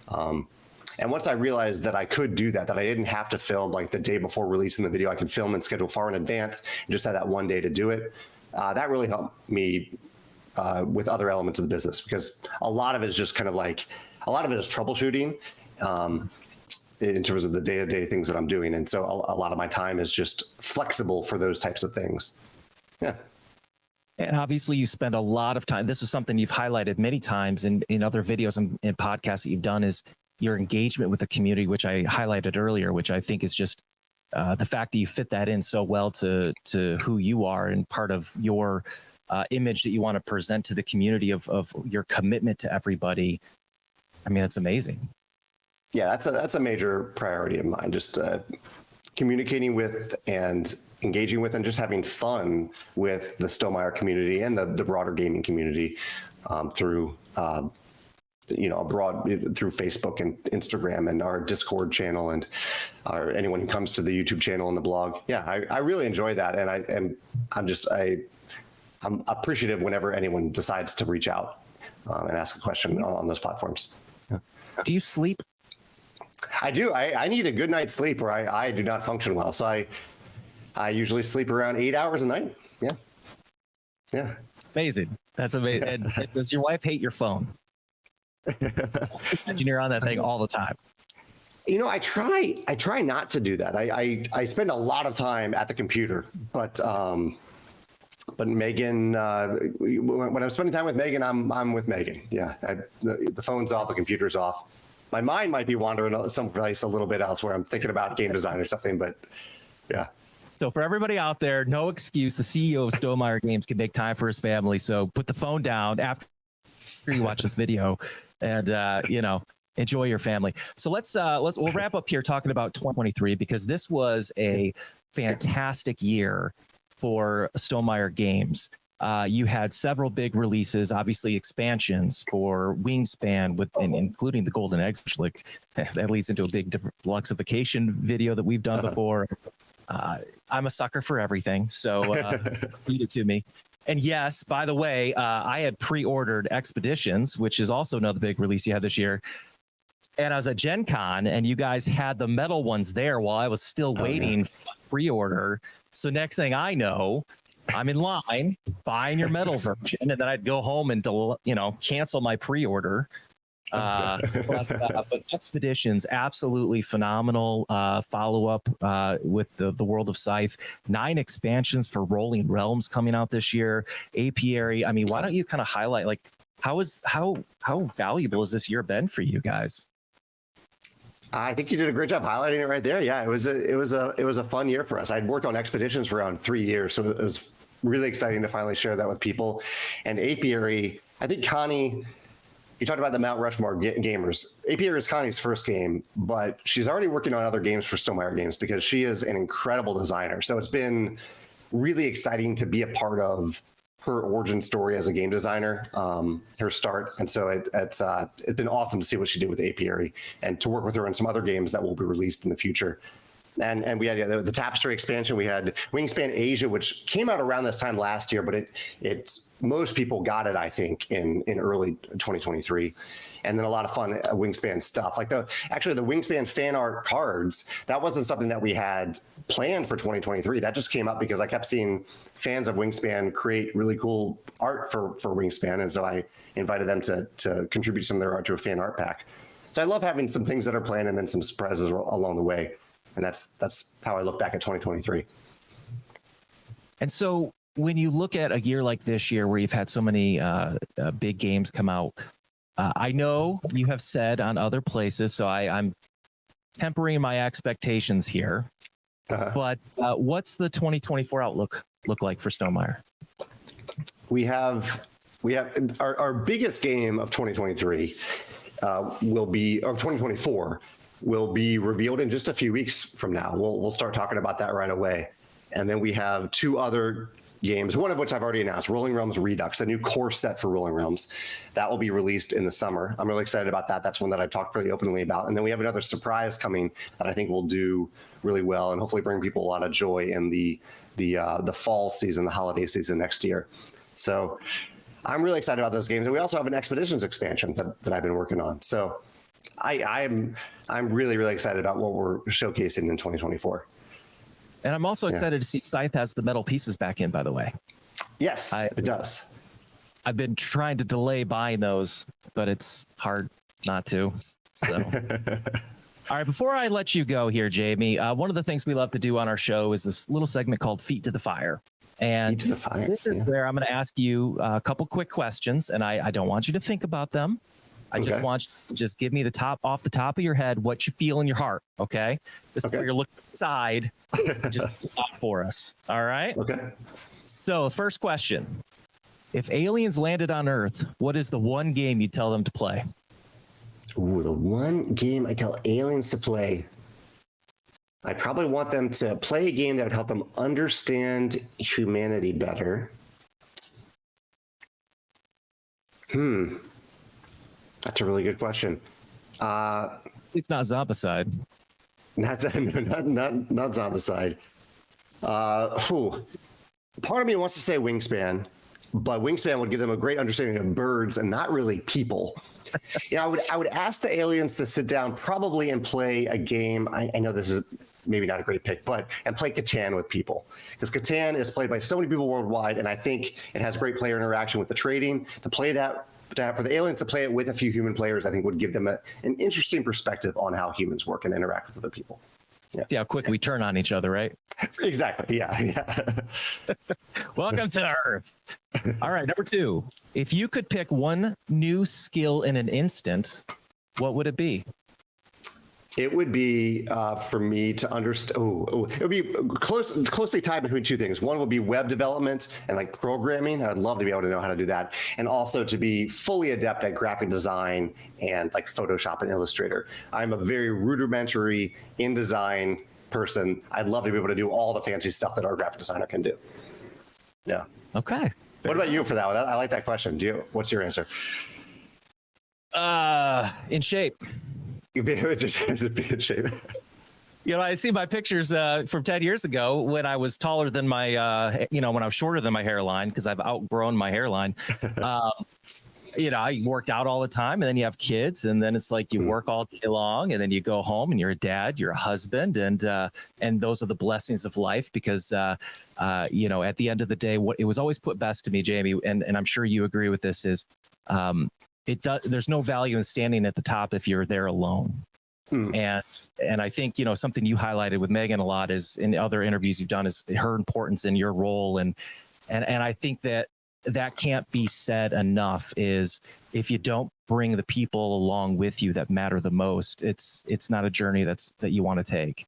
G: And once I realized that I could do that I didn't have to film like the day before releasing the video, I could film and schedule far in advance and just have that one day to do it. That really helped me with other elements of the business, because a lot of it is just kind of like, a lot of it is troubleshooting in terms of the day-to-day things that I'm doing. And so a lot of my time is just flexible for those types of things. Yeah.
F: And obviously you spend a lot of time. This is something you've highlighted many times in other videos and podcasts that you've done, is your engagement with the community, which I highlighted earlier, which I think is just the fact that you fit that in so well to who you are and part of your image that you want to present to the community of your commitment to everybody. I mean, that's amazing.
G: Yeah, that's a major priority of mine. Just communicating with and engaging with and just having fun with the Stonemaier community and the broader gaming community through through Facebook and Instagram and our Discord channel and anyone who comes to the YouTube channel and the blog. Yeah, I really enjoy that, and I'm appreciative whenever anyone decides to reach out and ask a question on those platforms. Yeah.
F: Do you sleep?
G: I do. I need a good night's sleep, or I do not function well. So I usually sleep around 8 hours a night. Yeah. Yeah.
F: Amazing. That's amazing. And does your wife hate your phone? Imagine you're on that thing all the time.
G: I try not to do that. I spend a lot of time at the computer, but Megan, when I'm spending time with Megan, I'm with Megan. Yeah, the phone's off, the computer's off. My mind might be wandering someplace a little bit else where I'm thinking about game design or something, but yeah.
F: So for everybody out there, no excuse. The CEO of Stonemaier Games can make time for his family. So put the phone down after you watch this video, and enjoy your family. So we'll wrap up here talking about 2023, because this was a fantastic year for Stonemaier Games. You had several big releases, obviously expansions for Wingspan, including the Golden Eggs, which that leads into a big deluxeification video that we've done before. I'm a sucker for everything, so feed it to me. And yes, by the way, I had pre-ordered Expeditions, which is also another big release you had this year. And I was at Gen Con, and you guys had the metal ones there while I was still waiting pre-order. So next thing I know, I'm in line buying your metal version, and then I'd go home and cancel my pre-order. But Expeditions, absolutely phenomenal follow-up with the World of Scythe. 9 expansions for Rolling Realms coming out this year. Apiary. I mean, why don't you kind of highlight like how valuable has this year been for you guys?
G: I think you did a great job highlighting it right there. Yeah, it was a fun year for us. I'd worked on Expeditions for around 3 years, so it was really exciting to finally share that with people. And Apiary, I think Connie, you talked about the Mount Rushmore gamers. Apiary is Connie's first game, but she's already working on other games for Stonemaier Games because she is an incredible designer. So it's been really exciting to be a part of her origin story as a game designer, her start. And so it's been awesome to see what she did with Apiary and to work with her on some other games that will be released in the future. And we had the Tapestry expansion. We had Wingspan Asia, which came out around this time last year, but it's most people got it, I think, in early 2023. And then a lot of fun Wingspan stuff. Like the Wingspan fan art cards, that wasn't something that we had planned for 2023. That just came up because I kept seeing fans of Wingspan create really cool art for Wingspan. And so I invited them to contribute some of their art to a fan art pack. So I love having some things that are planned and then some surprises along the way. And that's how I look back at 2023.
F: And so when you look at a year like this year where you've had so many big games come out, I know you have said on other places, so I'm tempering my expectations here. But what's the 2024 outlook look like for Stonemaier?
G: We have our biggest game of 2023 will be, or 2024 will be revealed in just a few weeks from now. We'll start talking about that right away. And then we have 2 other games, one of which I've already announced, Rolling Realms Redux, a new core set for Rolling Realms. That will be released in the summer. I'm really excited about that. That's one that I've talked pretty openly about. And then we have another surprise coming that I think will do really well and hopefully bring people a lot of joy in the fall season, the holiday season next year. So I'm really excited about those games. And we also have an Expeditions expansion that I've been working on. So I'm really, really excited about what we're showcasing in 2024.
F: And I'm also excited to see Scythe has the metal pieces back in, by the way.
G: Yes, it does.
F: I've been trying to delay buying those, but it's hard not to. So, all right, before I let you go here, Jamey, one of the things we love to do on our show is this little segment called Feet to the Fire. And
G: Feet to the Fire.
F: This is where I'm going to ask you a couple quick questions, and I don't want you to think about them. I just want you to just give me off the top of your head what you feel in your heart, okay? This is where you're looking inside. Just stop for us, all right?
G: Okay.
F: So, first question. If aliens landed on Earth, what is the one game you tell them to play?
G: Ooh, the one game I tell aliens to play. I probably want them to play a game that would help them understand humanity better. That's a really good question.
F: It's not Zombicide.
G: Not Zombicide. Part of me wants to say Wingspan, but Wingspan would give them a great understanding of birds and not really people. I would ask the aliens to sit down probably and play a game. I know this is maybe not a great pick, and play Catan with people, because Catan is played by so many people worldwide, and I think it has great player interaction with the trading. To play that, for the aliens to play it with a few human players, I think would give them an interesting perspective on how humans work and interact with other people.
F: See how quick we turn on each other, right?
G: Exactly. Yeah.
F: Welcome to Earth. All right, number 2. If you could pick one new skill in an instant, what would it be?
G: It would be for me to understand. It would be closely tied between 2 things. One would be web development and like programming. I'd love to be able to know how to do that, and also to be fully adept at graphic design and like Photoshop and Illustrator. I'm a very rudimentary InDesign person. I'd love to be able to do all the fancy stuff that our graphic designer can do. Yeah.
F: Okay.
G: What about you for that one? I like that question. What's your answer?
F: In shape.
G: Just be in shape.
F: I see my pictures from 10 years ago when I was taller than my, when I was shorter than my hairline, because I've outgrown my hairline. I worked out all the time, and then you have kids, and then it's like you work all day long, and then you go home and you're a dad, you're a husband, and those are the blessings of life because, at the end of the day, what it was always put best to me, Jamey, and I'm sure you agree with this is, there's no value in standing at the top if you're there alone. And I think, something you highlighted with Megan a lot is in other interviews you've done is her importance in your role. And I think that can't be said enough is if you don't bring the people along with you that matter the most, it's not a journey that you want to take.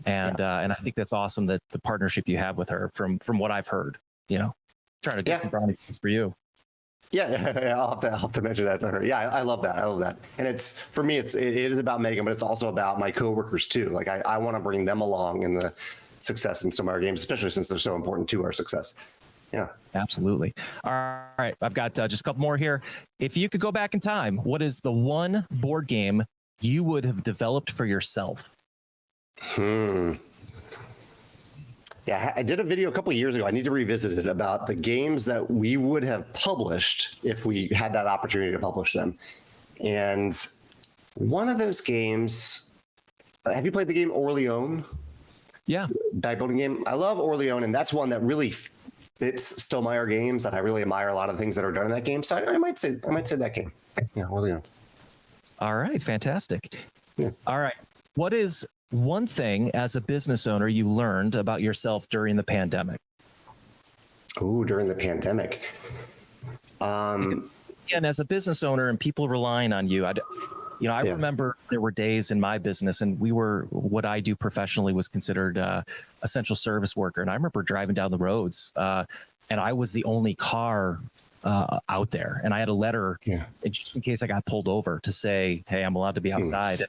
F: And I think that's awesome that the partnership you have with her from what I've heard, trying to get some brownie points for you.
G: Yeah, I'll have to mention that to her. Yeah, I love that. I love that. And it's, for me, it is about Megan, but it's also about my coworkers too. Like I want to bring them along in the success in Stonemaier Games, especially since they're so important to our success. Yeah,
F: absolutely. All right, I've got just a couple more here. If you could go back in time, what is the one board game you would have developed for yourself?
G: Yeah, I did a video a couple of years ago. I need to revisit it about the games that we would have published if we had that opportunity to publish them. And one of those games, have you played the game Orleans?
F: Yeah.
G: Bag building game. I love Orleans, and that's one that really fits Stonemaier Games, that I really admire a lot of the things that are done in that game. So I might say that game. Yeah, Orleans.
F: All right, fantastic.
G: Yeah.
F: All right. What is one thing as a business owner you learned about yourself during the pandemic?
G: Oh, during the pandemic.
F: And as a business owner and people relying on you, I remember there were days in my business and what I do professionally was considered essential service worker. And I remember driving down the roads and I was the only car out there. And I had a letter just in case I got pulled over to say, hey, I'm allowed to be outside.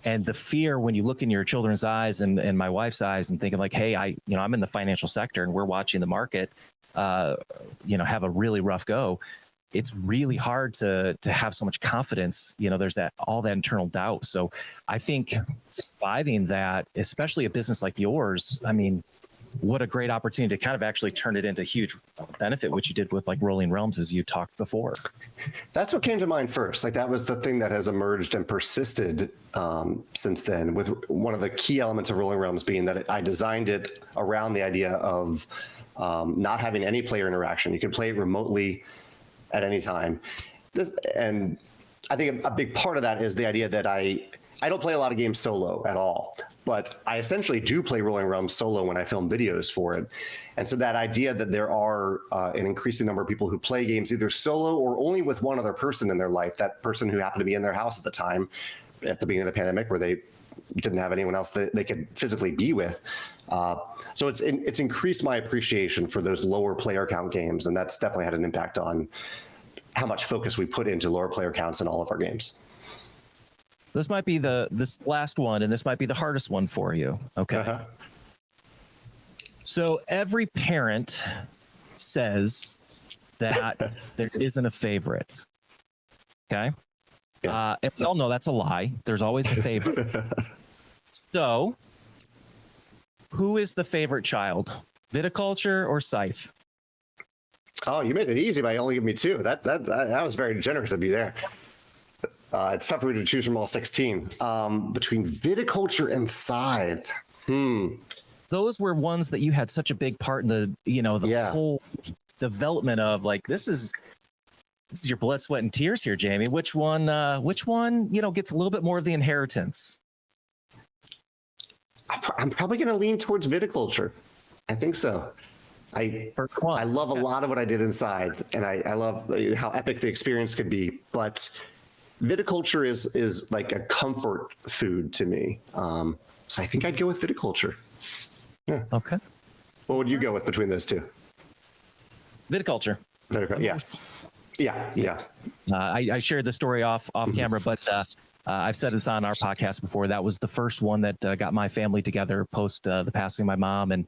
F: And the fear when you look in your children's eyes and my wife's eyes and thinking like, hey, I'm in the financial sector and we're watching the market, have a really rough go. It's really hard to have so much confidence. There's all that internal doubt. So I think surviving that, especially a business like yours, I mean, what a great opportunity to kind of actually turn it into huge benefit, which you did with like Rolling Realms, as you talked before.
G: That's what came to mind first. Like that was the thing that has emerged and persisted since then, with one of the key elements of Rolling Realms being that I designed it around the idea of not having any player interaction. You could play it remotely at any time. And I think a big part of that is the idea that I don't play a lot of games solo at all, but I essentially do play Rolling Realms solo when I film videos for it. And so that idea that there are an increasing number of people who play games either solo or only with one other person in their life, that person who happened to be in their house at the time, at the beginning of the pandemic, where they didn't have anyone else that they could physically be with. So it's increased my appreciation for those lower player count games. And that's definitely had an impact on how much focus we put into lower player counts in all of our games.
F: This might be this last one, and this might be the hardest one for you. Okay. So every parent says that there isn't a favorite. Okay. And we all know that's a lie. There's always a favorite. So who is the favorite child? Viticulture or Scythe?
G: Oh, you made it easy by only giving me two. That was very generous of you there. It's tough for me to choose from all 16. Between Viticulture and Scythe.
F: Those were ones that you had such a big part in the whole development of. Like, this is your blood, sweat, and tears here, Jamey. Which one gets a little bit more of the inheritance?
G: I'm probably going to lean towards Viticulture. I think so. I love a lot of what I did inside, and I love how epic the experience could be. But Viticulture is like a comfort food to me. So I think I'd go with Viticulture. Yeah.
F: Okay.
G: What would you go with between those two?
F: Viticulture.
G: Yeah.
F: I shared the story off camera, but I've said this on our podcast before. That was the first one that got my family together post the passing of my mom, and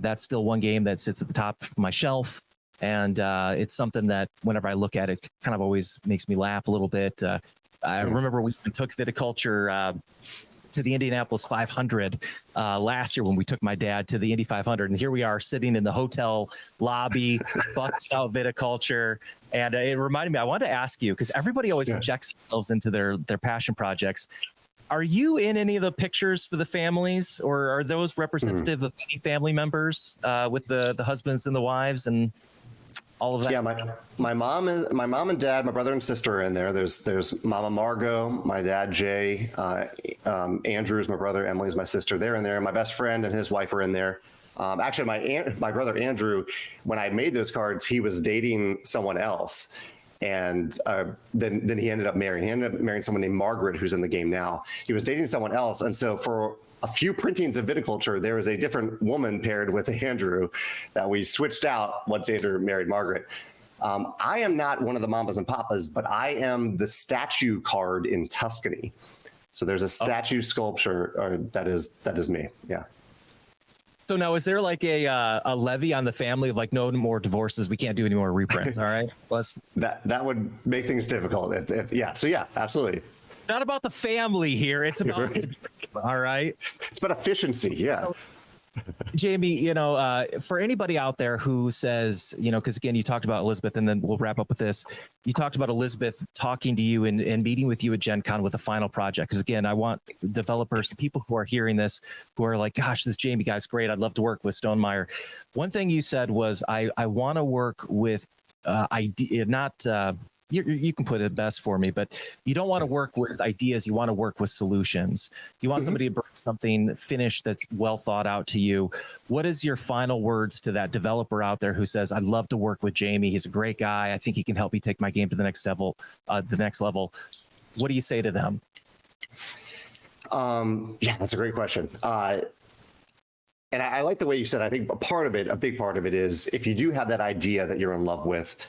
F: that's still one game that sits at the top of my shelf. And it's something that whenever I look at it, kind of always makes me laugh a little bit. I remember we took Viticulture to the Indianapolis 500 last year when we took my dad to the Indy 500, and here we are sitting in the hotel lobby, busting out viticulture, and it reminded me. I wanted to ask you because everybody always injects themselves into their passion projects. Are you in any of the pictures for the families, or are those representative of any family members with the husbands and the wives and all of that?
G: Yeah, my mom and dad, my brother and sister are in there. There's Mama Margot, my dad Jay, Andrew's my brother, Emily's my sister. They're in there. My best friend and his wife are in there. Actually, my brother Andrew, when I made those cards, he was dating someone else. And then he ended up marrying. He ended up marrying someone named Margaret, who's in the game now. He was dating someone else, and so for a few printings of Viticulture, there was a different woman paired with Andrew that we switched out once Andrew married Margaret. I am not one of the mamas and papas, but I am the statue card in Tuscany. So there's a statue sculpture that is me. Yeah.
F: So now, is there like a levy on the family of like no more divorces? We can't do any more reprints. All right,
G: that would make things difficult. So yeah, absolutely.
F: Not about the family here. It's about all right.
G: It's about efficiency. Yeah.
F: Jamey, for anybody out there who says, because again, you talked about Elizabeth, and then we'll wrap up with this. You talked about Elizabeth talking to you and meeting with you at Gen Con with a final project. Because again, I want developers, the people who are hearing this, who are like, gosh, this Jamey guy's great. I'd love to work with Stonemaier. One thing you said was, I want to work with idea, not you can put it best for me, but you don't want to work with ideas. You want to work with solutions. You want somebody to bring something finished that's well thought out to you. What is your final words to that developer out there who says, I'd love to work with Jamey. He's a great guy. I think he can help me take my game to the next level. What do you say to them?
G: Yeah, that's a great question. And I like the way you said, I think a big part of it is if you do have that idea that you're in love with,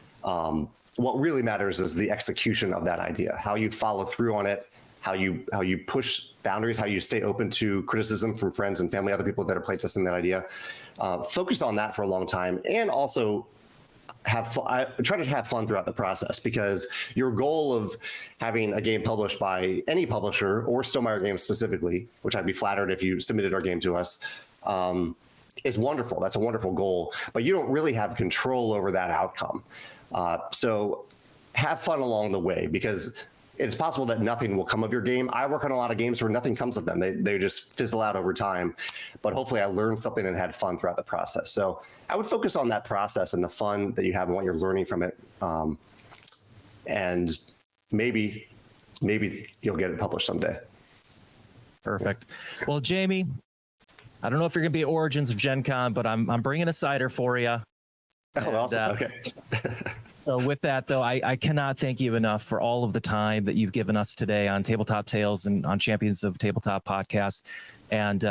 G: what really matters is the execution of that idea, how you follow through on it, how you push boundaries, how you stay open to criticism from friends and family, other people that are playtesting that idea. Focus on that for a long time, and also try to have fun throughout the process, because your goal of having a game published by any publisher or Stonemaier Games specifically, which I'd be flattered if you submitted our game to us, is wonderful. That's a wonderful goal, but you don't really have control over that outcome. So have fun along the way, because it's possible that nothing will come of your game. I work on a lot of games where nothing comes of them. They just fizzle out over time, but hopefully I learned something and had fun throughout the process. So I would focus on that process and the fun that you have and what you're learning from it. And maybe you'll get it published someday.
F: Perfect. Well, Jamey, I don't know if you're going to be at Origins of Gen Con, but I'm bringing a cider for you.
G: Oh, awesome. Okay.
F: So with that, though, I cannot thank you enough for all of the time that you've given us today on Tabletop Tales and on Champions of Tabletop podcast. And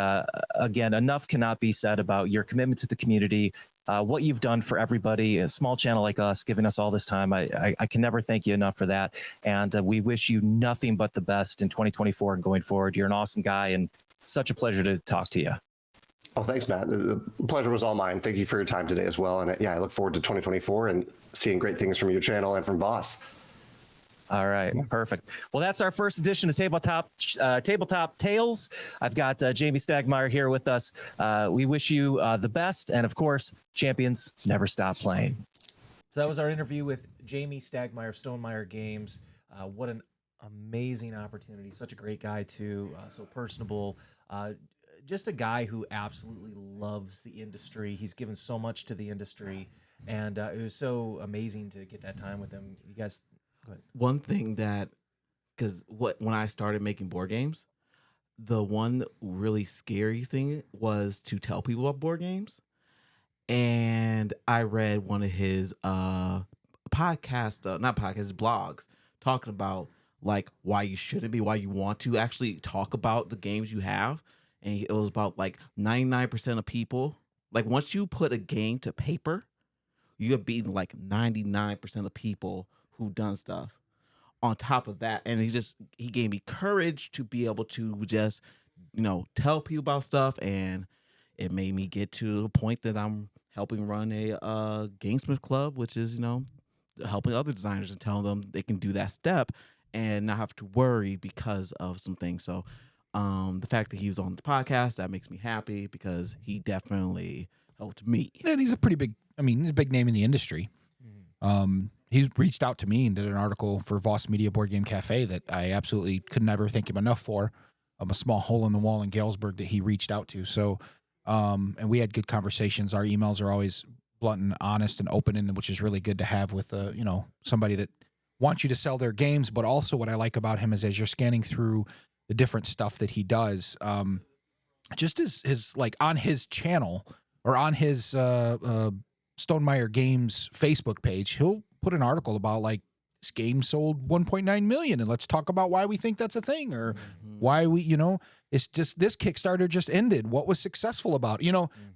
F: again, enough cannot be said about your commitment to the community, what you've done for everybody, a small channel like us, giving us all this time. I can never thank you enough for that. And we wish you nothing but the best in 2024 and going forward. You're an awesome guy, and such a pleasure to talk to you.
G: Oh, thanks, Matt. The pleasure was all mine. Thank you for your time today as well. And yeah, I look forward to 2024 and seeing great things from your channel and from Voss.
F: All right, perfect. Well, that's our first edition of Tabletop Tales. I've got Jamey Stegmaier here with us. We wish you the best, and of course, champions never stop playing.
A: So that was our interview with Jamey Stegmaier of Stonemaier Games. What an amazing opportunity! Such a great guy too. So personable. Just a guy who absolutely loves the industry. He's given so much to the industry, and it was so amazing to get that time with him. You guys, go ahead.
D: One thing because when I started making board games, the one really scary thing was to tell people about board games. And I read one of his blogs talking about like why you shouldn't be, why you want to actually talk about the games you have. And it was about like 99% of people, like once you put a game to paper, you have beaten like 99% of people who've done stuff on top of that. And he gave me courage to be able to just, tell people about stuff. And it made me get to the point that I'm helping run a Gamesmith Club, which is, helping other designers and telling them they can do that step and not have to worry because of some things. So The fact that he was on the podcast, that makes me happy because he definitely helped me.
C: And he's a pretty big, he's a big name in the industry. He's reached out to me and did an article for Voss Media Board Game Cafe that I absolutely could never thank him enough for. A small hole in the wall in Galesburg that he reached out to. So, and we had good conversations. Our emails are always blunt and honest and open, and which is really good to have with, somebody that wants you to sell their games. But also what I like about him is as you're scanning through the different stuff that he does, just his like on his channel or on his Stonemaier Games Facebook page, he'll put an article about like this game sold 1.9 million and let's talk about why we think that's a thing or why we, it's just this Kickstarter just ended. What was successful about,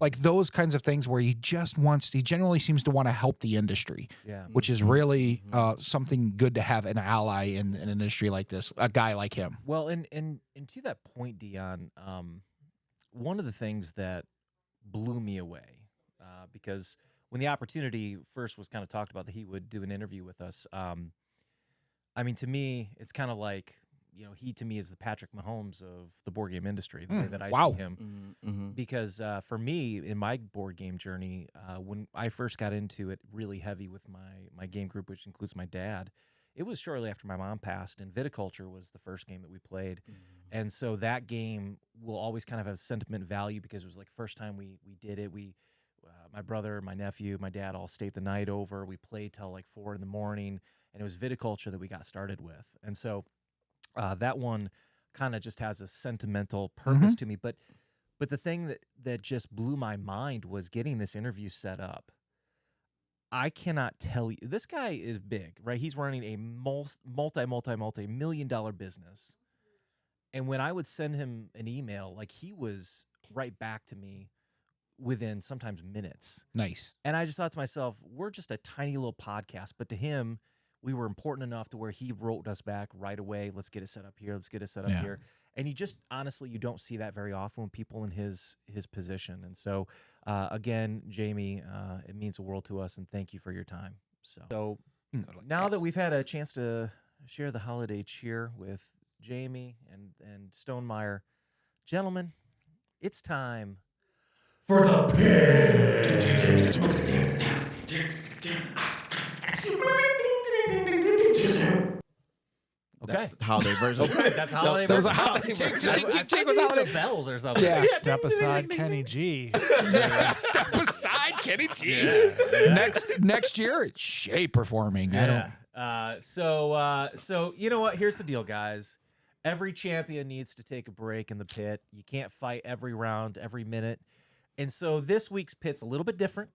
C: like those kinds of things where he generally seems to want to help the industry, which is really something good to have an ally in an industry like this, a guy like him.
A: Well, and to that point, Dion, one of the things that blew me away because when the opportunity first was kind of talked about that he would do an interview with us, to me, it's kind of like, he to me is the Patrick Mahomes of the board game industry, the way that I see him. Because for me, in my board game journey, when I first got into it really heavy with my game group, which includes my dad, it was shortly after my mom passed, and Viticulture was the first game that we played. And so that game will always kind of have sentiment value because it was like first time we did it. My brother, my nephew, my dad all stayed the night over. We played till like 4 a.m, and it was Viticulture that we got started with. And so that one kind of just has a sentimental purpose to me. But the thing that just blew my mind was getting this interview set up. I cannot tell you. This guy is big, right? He's running a multi-million-dollar business. And when I would send him an email, like he was right back to me within sometimes minutes.
C: Nice.
A: And I just thought to myself, we're just a tiny little podcast, but to him, we were important enough to where he wrote us back right away. Let's get it set up here. Let's get it set up here. And you just, honestly, you don't see that very often when people in his position. And so, again, Jamey, it means the world to us, and thank you for your time. So now that we've had a chance to share the holiday cheer with Jamey and Stonemaier, gentlemen, it's time for the pitch. Okay.
D: Holiday version.
A: That's holiday.
C: That was
A: version.
C: a holiday.
A: I
C: Jake
A: think
C: was
A: these
C: holiday.
A: are bells or something.
C: Yeah.
E: Step aside, Kenny G.
C: Step aside, Kenny G. Next year, it's Shay performing.
A: So you know what? Here's the deal, guys. Every champion needs to take a break in the pit. You can't fight every round, every minute. And so this week's pit's a little bit different.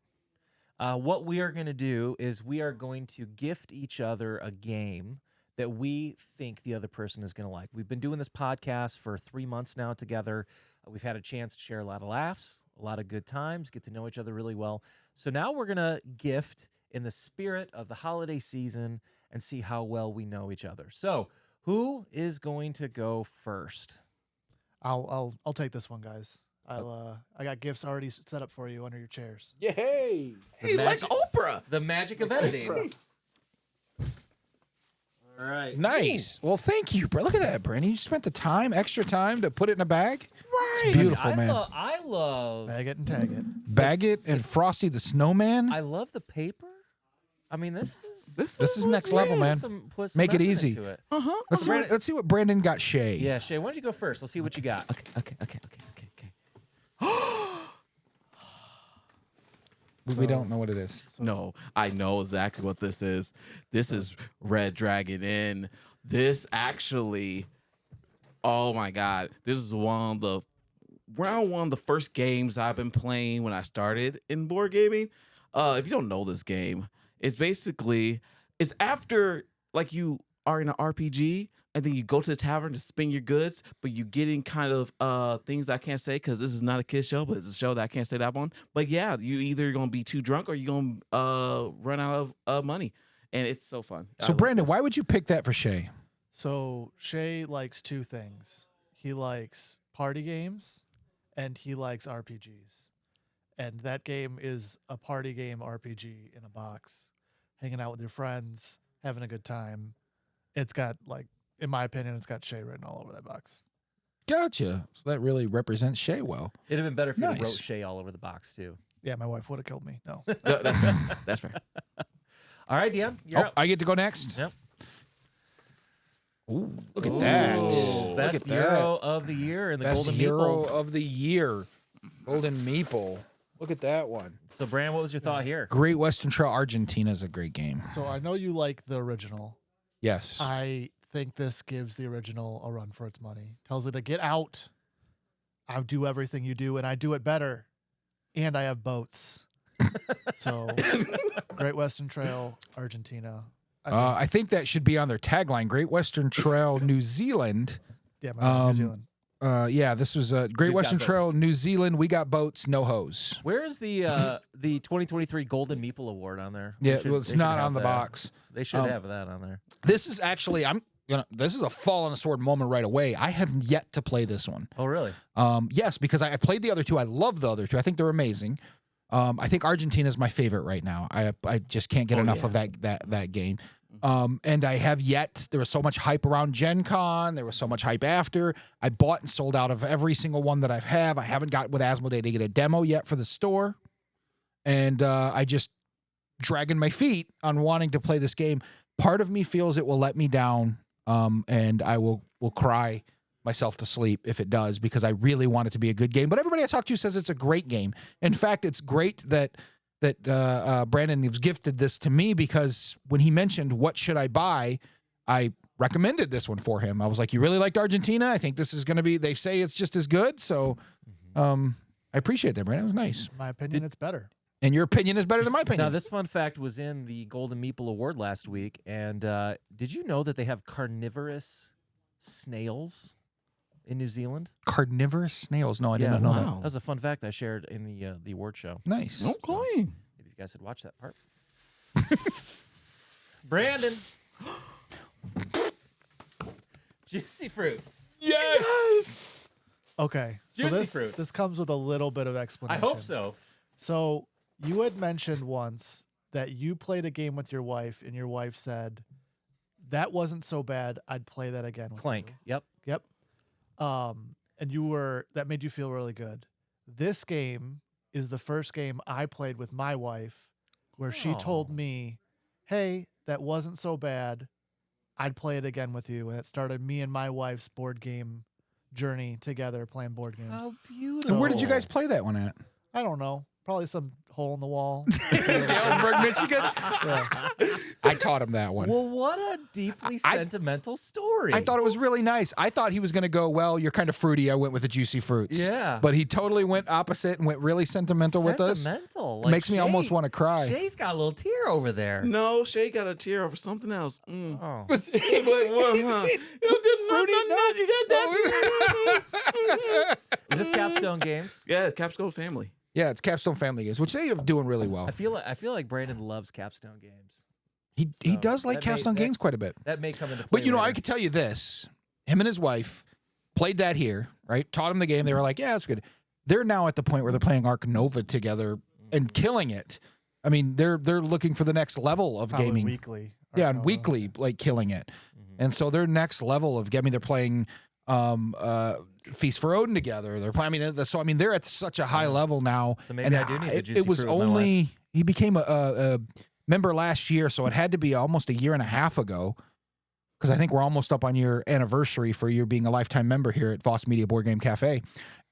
A: What we are going to do is we are going to gift each other a game that we think the other person is going to like. We've been doing this podcast for 3 months now together. We've had a chance to share a lot of laughs, a lot of good times, get to know each other really well. So now we're going to gift in the spirit of the holiday season and see how well we know each other. So who is going to go first?
E: I'll take this one, guys. I got gifts already set up for you under your chairs.
C: Yay!
D: Hey, like Oprah.
A: The magic of editing. All right.
C: Nice. Well, thank you, bro. Look at that, Brandon. You spent the extra time to put it in a bag. Right. It's beautiful, man.
A: I love
E: Bag it and tag it.
C: Bag it and Frosty the Snowman.
A: I love the paper. I mean, this
C: is next level, man. Make it easy. Let's see what Brandon got. Shay.
A: Yeah, Shay. Why don't you go first? Let's see what you got.
D: Okay.
C: We don't know what it is.
D: No, I know exactly what this is. This is Red Dragon Inn. This actually, oh my God, this is one of the first games I've been playing when I started in board gaming. If you don't know this game, it's after like you are in an RPG and then you go to the tavern to spend your goods, but you getting kind of things I can't say because this is not a kid's show, but it's a show that I can't say that one. But yeah, you either gonna be too drunk or you're gonna run out of money, and it's so fun.
C: So Brandon, why would you pick that for Shay?
E: So Shay likes two things. He likes party games, and he likes RPGs. And that game is a party game RPG in a box, hanging out with your friends, having a good time. It's got, like, in my opinion, it's got Shay written all over that box.
C: Gotcha. So that really represents Shay well.
A: It'd have been better if you
C: Nice.
A: wrote Shay all over the box too.
E: Yeah, my wife would have killed me. No.
D: That's fair.
A: All right, Deanne, you're up.
C: I get to go next.
A: Yep.
C: Ooh, look at that.
A: Ooh,
C: Look
A: best
C: at
A: hero
C: that.
A: of the year in the
C: Best
A: Golden
C: hero
A: Meeples.
C: of the year. Golden Meeple. Look at that one.
A: So, Bran, what was your thought here?
C: Great Western Trail Argentina is a great game.
E: So I know you like the original.
C: Yes.
E: I think this gives the original a run for its money. Tells it to get out. I do everything you do, and I do it better. And I have boats. So, Great Western Trail, Argentina.
C: I think that should be on their tagline. Great Western Trail, New Zealand.
E: Yeah, New Zealand.
C: Yeah, this was a Great
A: We've got
C: Western Trail,
A: boats.
C: New Zealand. We got boats, no hose.
A: Where is the 2023 Golden Meeple Award on there?
C: Yeah,
A: They should-
C: well, it's
A: they should
C: not
A: have
C: on the
A: that.
C: box.
A: They should have that on there.
C: This is actually this is a fall on the sword moment right away. I have yet to play this one.
A: Oh, really?
C: Yes, because I played the other two. I love the other two. I think they're amazing. I think Argentina is my favorite right now. I just can't get enough of that game. And I have yet. There was so much hype around Gen Con. There was so much hype after. I bought and sold out of every single one that I haven't got with Asmodee to get a demo yet for the store. And I just dragging my feet on wanting to play this game. Part of me feels it will let me down, and I will cry myself to sleep if it does, because I really want it to be a good game. But everybody I talk to says it's a great game. In fact, it's great that Brandon has gifted this to me, because when he mentioned what should I buy, I recommended this one for him. I was like, you really liked Argentina? I think this is going to be, they say it's just as good. So I appreciate that, Brandon. It was nice.
E: In my opinion, it's better.
C: And your opinion is better than my opinion.
A: Now, this fun fact was in the Golden Meeple Award last week. And did you know that they have carnivorous snails in New Zealand?
C: Carnivorous snails. No, I did not know that.
A: That was a fun fact I shared in the award show.
C: Nice.
D: Okay.
A: Maybe you guys had watched that part. Brandon. Juicy fruits.
C: Yes.
E: Okay. So
A: Juicy
E: this
A: fruits.
E: this comes with a little bit of
A: I
E: explanation.
A: hope so.
E: So you had mentioned once that you played a game with your wife, and your wife said, that wasn't so bad. I'd play that again with
A: Clank.
E: you."
A: Yep.
E: And that made you feel really good. This game is the first game I played with my wife where she told me, hey, that wasn't so bad. I'd play it again with you. And it started me and my wife's board game journey together playing board games.
A: How beautiful.
C: So where did you guys play that one at?
E: I don't know. Probably some hole in the wall.
C: Galesburg, Michigan.
E: Yeah.
C: I taught him that one.
A: Well, what a deeply sentimental story.
C: I thought it was really nice. I thought he was going to go, well, you're kind of fruity. I went with the juicy fruits.
A: Yeah.
C: But he totally went opposite and went really sentimental with us.
A: Sentimental.
C: Makes me almost want to cry.
A: Shay's got a little tear over there.
D: No, Shay got a tear over something else.
A: Oh. Is this Capstone Games?
D: Yeah, it's Capsule Family.
C: Yeah, it's Capstone Family Games, which they are doing really well.
A: I feel like Brandon loves Capstone Games.
C: He
A: So
C: does like
A: that may-
C: Capstone
A: that-
C: Games quite a bit.
A: That may come into play.
C: But, you know, I
A: later.
C: could tell you this. Him and his wife played that here, right? Taught him the game. They were like, yeah, it's good. They're now at the point where they're playing Ark Nova together and killing it. I mean, they're looking for the next level of
E: Probably
C: gaming.
E: weekly.
C: Yeah, and weekly, like killing it. And so their next level of gaming, they're playing Feast for Odin together. They're playing. I mean, they're at such a high level now.
A: So maybe
C: and
A: I do need the juicy
C: it was
A: fruit with my
C: only he became a member last year, so it had to be almost a year and a half ago. Because I think we're almost up on your anniversary for you being a lifetime member here at Voss Media Board Game Cafe.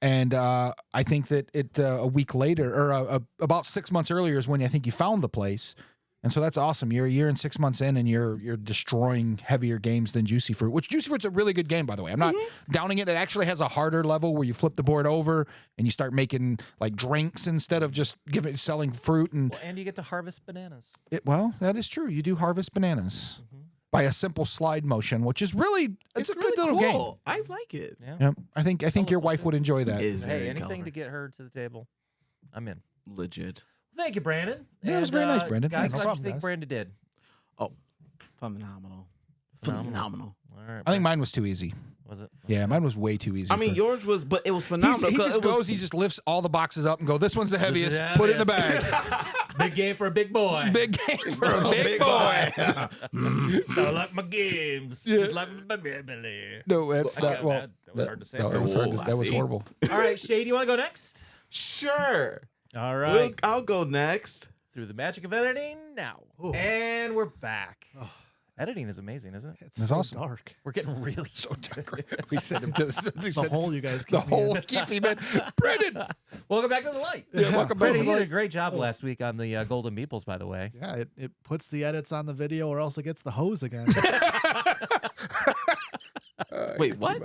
C: And I think that it a week later, or about 6 months earlier, is when I think you found the place. And so that's awesome. You're a year and 6 months in, and you're destroying heavier games than Juicy Fruit, which Juicy Fruit's a really good game, by the way. I'm not downing it. It actually has a harder level where you flip the board over and you start making like drinks instead of just selling fruit. And
A: Well, and you get to harvest bananas.
C: well, that is true. You do harvest bananas by a simple slide motion, which is really it's a good
D: really
C: little game.
D: cool. I like it.
A: Yeah.
C: Yep. I think your wife would enjoy that.
D: It is
A: Hey,
D: very
A: anything
D: colorful.
A: to get her to the table, I'm in.
D: Legit.
A: Thank you, Brandon.
C: Yeah, it was very nice, Brandon.
A: Guys,
C: Thanks.
A: how
C: No
A: do you
C: problem,
A: think
C: guys.
A: Brandon did?
D: Oh, phenomenal.
A: Phenomenal.
D: Phenomenal.
A: All right.
C: I think mine was too easy.
A: Was it?
C: Yeah, mine was way too easy.
D: I mean,
C: for-
D: yours was, but it was
C: He
D: phenomenal. 'cause
C: just
D: it was-
C: goes, he just lifts all the boxes up and go, this one's the heaviest,
A: Yeah,
C: put it in the
A: this-
C: bag.
A: Big game for a big boy.
C: Big game for a big boy.
A: So I like my games. Just like my family.
C: No, that's not. Well,
A: that was hard to say.
C: No, that was hard.
D: Oh, I
C: That was
D: see.
C: horrible.
A: All right, Shay, do you want to go next?
D: Sure.
A: All right.
D: I'll go next.
A: Through the magic of editing now.
E: Ooh.
A: And we're back. Editing is amazing, isn't it?
E: It's
C: That's
E: so
C: awesome.
E: dark.
A: We're getting really
C: So dark. We sent him to
E: The hole you guys
C: The
E: keep me in.
C: whole keep him in. Brendan.
A: Welcome back to the light.
C: Yeah, welcome back
A: Brandon,
C: to
A: you
C: the
A: did a
C: light.
A: great job last week on the Golden Meeples, by the way.
E: Yeah, it puts the edits on the video or else it gets the hose again.
D: Wait, what?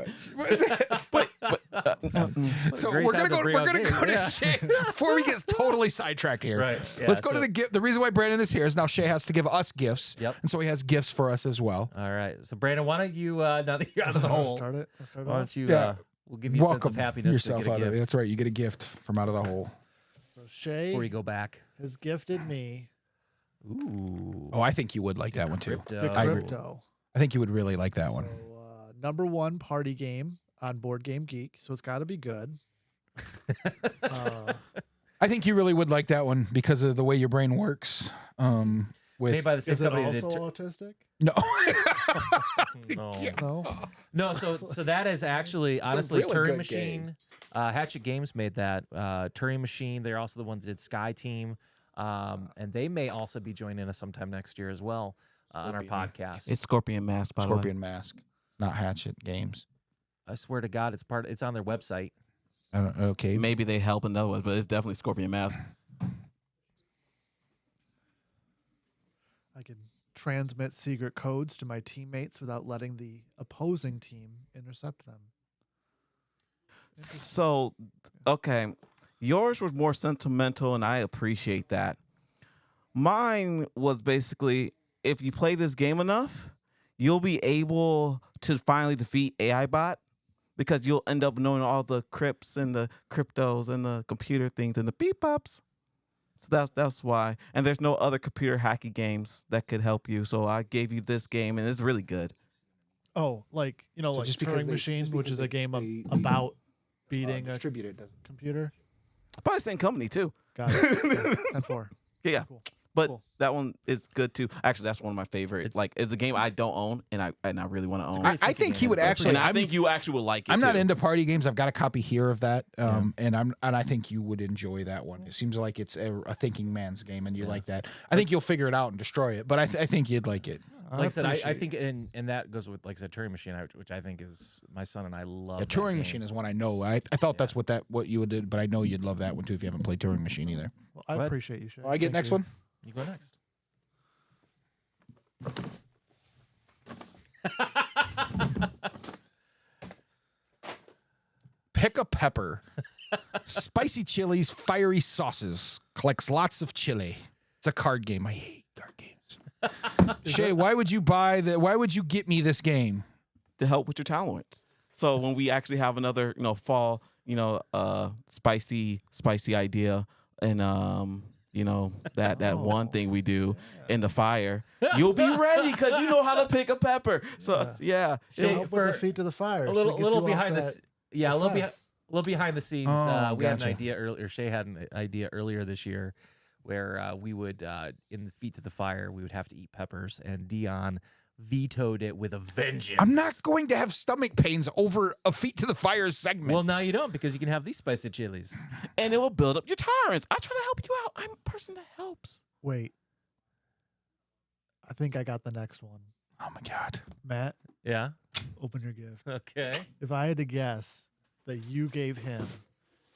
C: So
A: great
C: we're
A: time
C: gonna
A: to bring
C: go. We're
A: out
C: gonna go to
A: games.
C: Shay before we get totally sidetracked here.
A: Right, yeah,
C: Let's go to
A: so-
C: the gift. The reason why Brandon is here is now Shay has to give us gifts.
A: Yep.
C: And so he has gifts for us as well.
A: All right. So, Brandon, why don't you, now that you're out of the
E: I'll
A: hole,
E: start it. I'll start it
A: why
E: off.
A: don't you,
C: Yeah.
A: we'll give you a sense
C: Welcome
A: of happiness
C: yourself
A: to get
C: out
A: a
C: of it.
A: gift
C: That's right. You get a gift from out of the hole.
E: So Shay
A: before you go back.
E: has gifted me
A: Ooh.
C: Oh, I think you would like that one too.
A: Crypto.
E: the
C: I agree.
E: crypto.
C: I think you would really like that one.
E: So, #1 party game on Board Game Geek. So it's got to be good.
C: I think you really would like that one because of the way your brain works. With
A: Made by the same
E: Is it
A: company
E: also
A: that
E: autistic?
C: no,
A: no.
E: No.
A: No, so that is actually honestly
C: really
A: Turing
C: good
A: Machine. Hatchet Games made that. Turing Machine. They're also the ones that did Sky Team, and they may also be joining us sometime next year as well on our podcast.
D: It's Scorpion Mask, by
C: Scorpion Mask, not Hatchet Games.
A: I swear to God, it's on their website.
C: I don't, okay,
D: the way. Maybe they help in other ones, but it's definitely Scorpion Mask.
E: I can transmit secret codes to my teammates without letting the opposing team intercept them.
D: So, okay, yours was more sentimental, and I appreciate that. Mine was basically, if you play this game enough, you'll be able to finally defeat AI bot because you'll end up knowing all the crypts and the cryptos and the computer things and the beep ups. So that's why. And there's no other computer hacky games that could help you. So I gave you this game, and it's really good.
E: Oh, like like
C: just because
E: Turing
C: they-
E: Machine,
C: just
E: which
C: because
E: is a
C: they-
E: game
C: they-
E: about beating a
C: distribute it doesn't.
E: computer.
D: Probably the same company too.
E: Got it. 10-4.
D: Yeah.
E: Cool.
D: But
E: Cool.
D: that one is good too. Actually, that's one of my favorite. Like, it's a game I don't own, and I really want to own.
C: I think he would actually.
D: and I
C: I'm,
D: think you actually would like it.
C: I'm not
D: too.
C: into party games. I've got a copy here of that, and I think you would enjoy that one. It seems like it's a thinking man's game, and you like that. I think you'll figure it out and destroy it, but I think you'd like it.
A: Like I said, I
E: appreciate-
A: think, and that goes with, like I said, Turing Machine, which I think is my son and I love.
C: The
A: that
C: Turing
A: game.
C: Machine is one I know. I thought that's what you would do, but I know you'd love that one too if you haven't played Turing Machine either.
E: Well, I
A: What?
E: appreciate you, Shay.
C: I get
E: Thank
C: next
E: you.
C: one.
A: You go next.
C: Pick a pepper. Spicy chilies, fiery sauces. Collects lots of chili. It's a card game. I hate card games. Shay, why would you why would you get me this game?
D: to help with your tolerance. So when we actually have another, fall, spicy idea, and that one thing we do in the fire, you'll be ready because you know how to pick a pepper. So yeah,
E: It'll
A: Shay,
E: help
A: for
E: with the feet to the fire.
A: a
E: so
A: little
E: it gets you off
A: behind
E: that
A: a little
E: fence.
A: behind the scenes.
C: Oh,
A: We had an
C: gotcha.
A: idea earlier. Shay had an idea earlier this year where we would, in the feet to the fire, we would have to eat peppers, and Dion vetoed it with a vengeance.
C: I'm not going to have stomach pains over a feet to the fire segment.
A: Well, now you don't because you can have these spicy chilies.
D: and it will build up your tolerance. I try to help you out. I'm a person that helps.
E: Wait. I think I got the next one.
C: oh my god.
E: Matt,
A: Yeah.
E: open your gift.
A: Okay.
E: If I had to guess that you gave him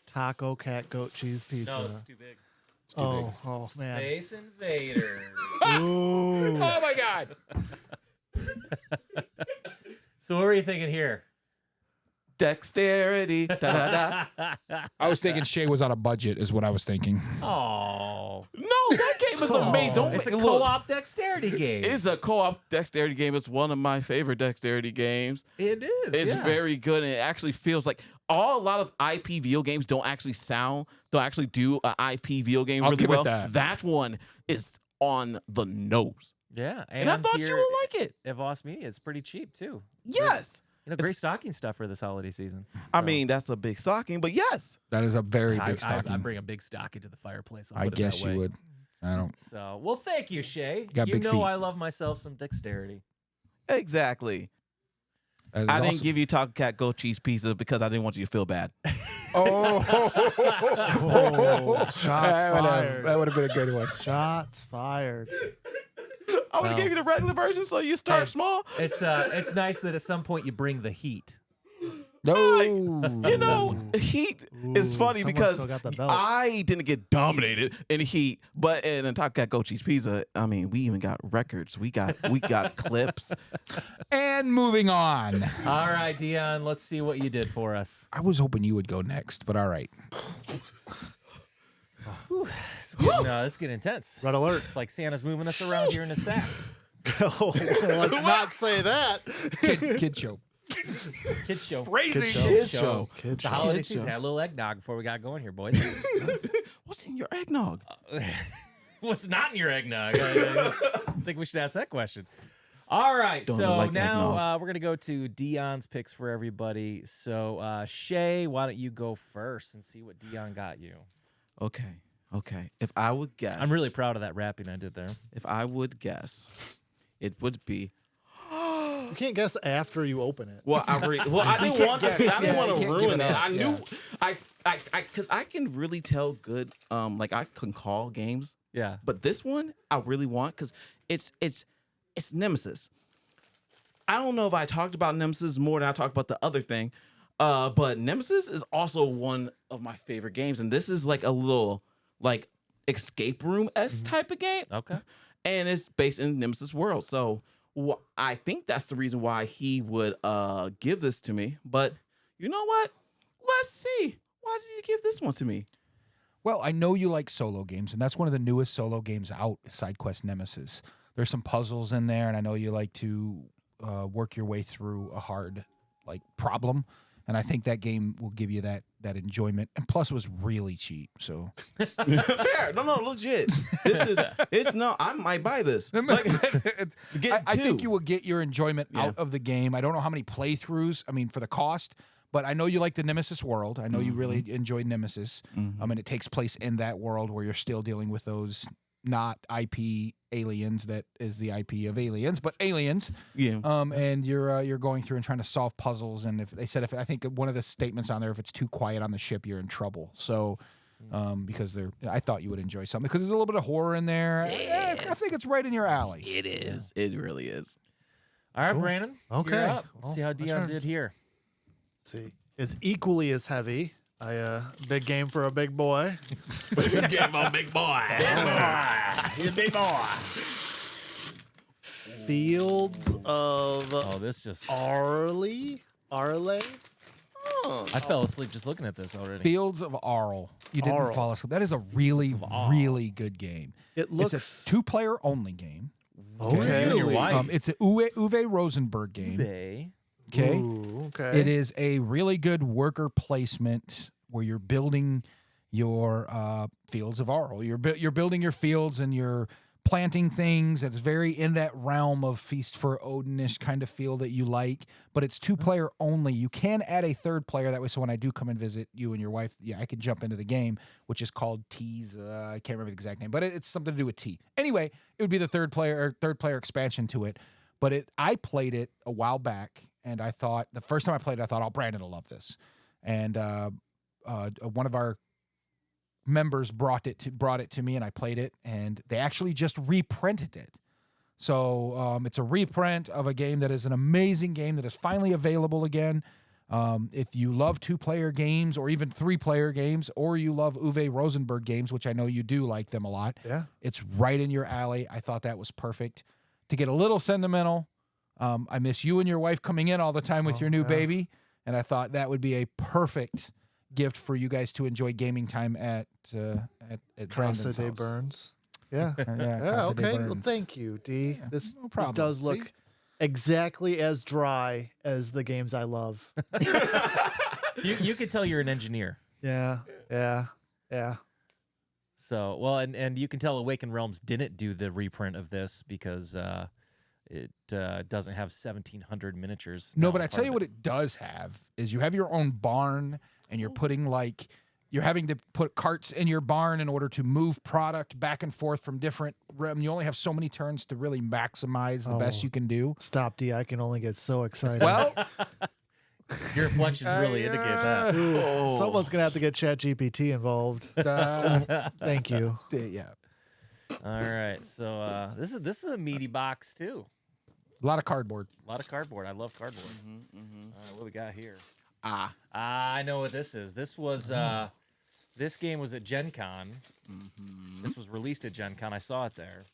E: taco, cat, goat, cheese pizza.
A: No, it's too big.
E: Oh man.
A: Space Invaders.
E: Ooh.
C: Oh my god.
A: So what were you thinking here?
D: Dexterity. Da, da, da.
C: I was thinking Shay was on a budget, is what I was thinking.
A: Oh,
D: No, that game is amazing. Don't
A: it's a
D: make- look,
A: co-op dexterity game.
D: It's a co-op dexterity game. It's one of my favorite dexterity games.
A: It is.
D: It's
A: yeah.
D: very good, and it actually feels like a lot of IP video games don't actually do an IP video game
C: I'll
D: really
C: give it
D: well.
C: that.
D: That one is on the nose,
A: Yeah,
D: and I thought you
A: here
D: would like it.
A: At Voss Media, it's pretty cheap too.
D: Yes,
A: Great stocking stuff for this holiday season.
D: I
A: So,
D: mean that's a big stocking, but yes,
C: That is a very
A: I
C: big stocking.
A: I bring a big stocking to the fireplace. I'll
C: I
A: put it
C: guess
A: that
C: you
A: way.
C: would. I don't.
A: So, well, thank you, Shay.
C: Got
A: You
C: big
A: know
C: feet.
A: I love myself some dexterity.
D: Exactly.
C: That is
D: I didn't
C: awesome.
D: give you Taco Cat goat cheese pizza because I didn't want you to feel bad.
E: Oh, shots fired.
C: That would have been a good one.
E: Shots fired.
D: I would have
A: Well.
D: gave you the regular version so you start
A: Hey.
D: small.
A: It's nice that at some point you bring the heat.
C: No.
D: You know, heat is funny
E: someone
D: because
E: still got the belt.
D: I didn't get dominated in heat, but in Taco Cat goat cheese pizza, I mean, we even got records. We got clips.
C: And moving on.
A: All right, Dion, let's see what you did for us.
C: I was hoping you would go next, but all right.
A: It's getting intense.
E: Red alert.
A: It's like Santa's moving us around here in a sack.
E: Let's not say that.
C: Kid show.
A: Kid show.
E: Kid show.
A: Kid show.
E: Kid
A: The
E: show.
A: holiday
D: Kid
A: season
D: show.
A: had a little eggnog before we got going here, boys.
D: What's in your eggnog?
A: What's not in your eggnog? I think we should ask that question. All right,
D: Don't
A: so
D: like
A: now
D: eggnog.
A: we're going to go to Dion's picks for everybody. So, Shay, why don't you go first and see what Dion got you?
D: Okay. If I would guess,
A: I'm really proud of that rapping I did there.
D: If I would guess, it would be.
E: You can't guess after you open it.
D: Well, I didn't want to. I didn't
C: Yeah,
D: want
C: you
D: to
C: can't
D: ruin
C: give
D: it.
C: it up.
D: I knew. Because I can really tell good. Like I can call games,
A: Yeah.
D: but this one I really want because it's Nemesis. I don't know if I talked about Nemesis more than I talked about the other thing, but Nemesis is also one of my favorite games, and this is like a little like escape room type of game.
A: Okay.
D: And it's based in Nemesis world. So I think that's the reason why he would give this to me. But you know what? Let's see. Why did you give this one to me?
C: Well, I know you like solo games, and that's one of the newest solo games out, SideQuest Nemesis. There's some puzzles in there, and I know you like to work your way through a hard problem. And I think that game will give you that enjoyment. And plus, it was really cheap. So
D: Fair. No, legit. I might buy this. Like, get
C: I think
D: two.
C: you will get your enjoyment
D: Yeah.
C: out of the game. I don't know how many playthroughs. I mean, for the cost. But I know you like the Nemesis world. I know you really enjoy Nemesis. And it takes place in that world where you're still dealing with those not IP aliens that is the IP of aliens, but aliens.
D: Yeah.
C: And you're going through and trying to solve puzzles. And if they said, I think one of the statements on there, if it's too quiet on the ship, you're in trouble. So, because I thought you would enjoy something because there's a little bit of horror in there. I think it's right in your alley.
D: It is. Yeah. It really is.
A: All right, Brandon.
E: Okay.
A: You're up. Let's
E: Well,
A: see how
E: my
A: Dion
E: turn.
A: did here.
E: Let's see. It's equally as heavy. Big game for a big boy.
D: Get my big boy.
A: He's a big boy.
E: Fields of
A: Oh, this just.
E: Arle.
A: I fell asleep just looking at this already.
C: Fields of Arle. You didn't
E: Arle.
C: fall asleep. That is a really,
A: Fields of Arle.
C: really good game.
E: It looks
C: It's a 2-player only game.
E: okay.
A: You and your wife.
C: It's a Uwe Rosenberg game.
A: They.
C: Okay.
E: Ooh, okay.
C: It is a really good worker placement where you're building your fields of Arle. You're building your fields and you're planting things. It's very in that realm of Feast for Odin-ish kind of feel that you like, but it's 2-player only. You can add a 3rd player that way. So when I do come and visit you and your wife, I can jump into the game, which is called T's. I can't remember the exact name, but it's something to do with T. Anyway, it would be the 3rd player expansion to it. But I played it a while back, and I thought the first time I played it, I thought, oh, Brandon will love this. And one of our members brought it to me, and I played it, and they actually just reprinted it. So it's a reprint of a game that is an amazing game that is finally available again. If you love 2-player games or even 3-player games, or you love Uwe Rosenberg games, which I know you do like them a lot,
E: Yeah.
C: it's right in your alley. I thought that was perfect. To get a little sentimental, I miss you and your wife coming in all the time with your new baby, and I thought that would be a perfect gift for you guys to enjoy gaming time at
E: Casa
C: Brandon's
E: de
C: house.
E: Burns. Yeah.
C: Yeah,
E: Yeah.
C: Casa de
E: Okay. Well,
C: Burns.
E: thank you, D. This
C: problem.
E: does look
C: See?
E: exactly as dry as the games I love.
A: You could tell you're an engineer.
E: Yeah.
A: So, well, and you can tell Awakened Realms didn't do the reprint of this because it doesn't have 1,700 miniatures.
C: No,
A: now
C: but I
A: part
C: tell you
A: of
C: what it does have is you have your own barn and you're putting You're having to put carts in your barn in order to move product back and forth from different. You only have so many turns to really maximize the best you can do.
E: Stop, D. I can only get so excited.
C: Well,
A: Your reflections really indicate that.
E: Someone's gonna have to get ChatGPT involved. Thank you.
C: Yeah,
A: All right, so this is a meaty box too.
C: a lot of cardboard.
A: A lot of cardboard. I love cardboard. All right, what we got here?
D: Ah,
A: I know what this is. This was this game was at Gen Con. This was released at Gen Con. I saw it there.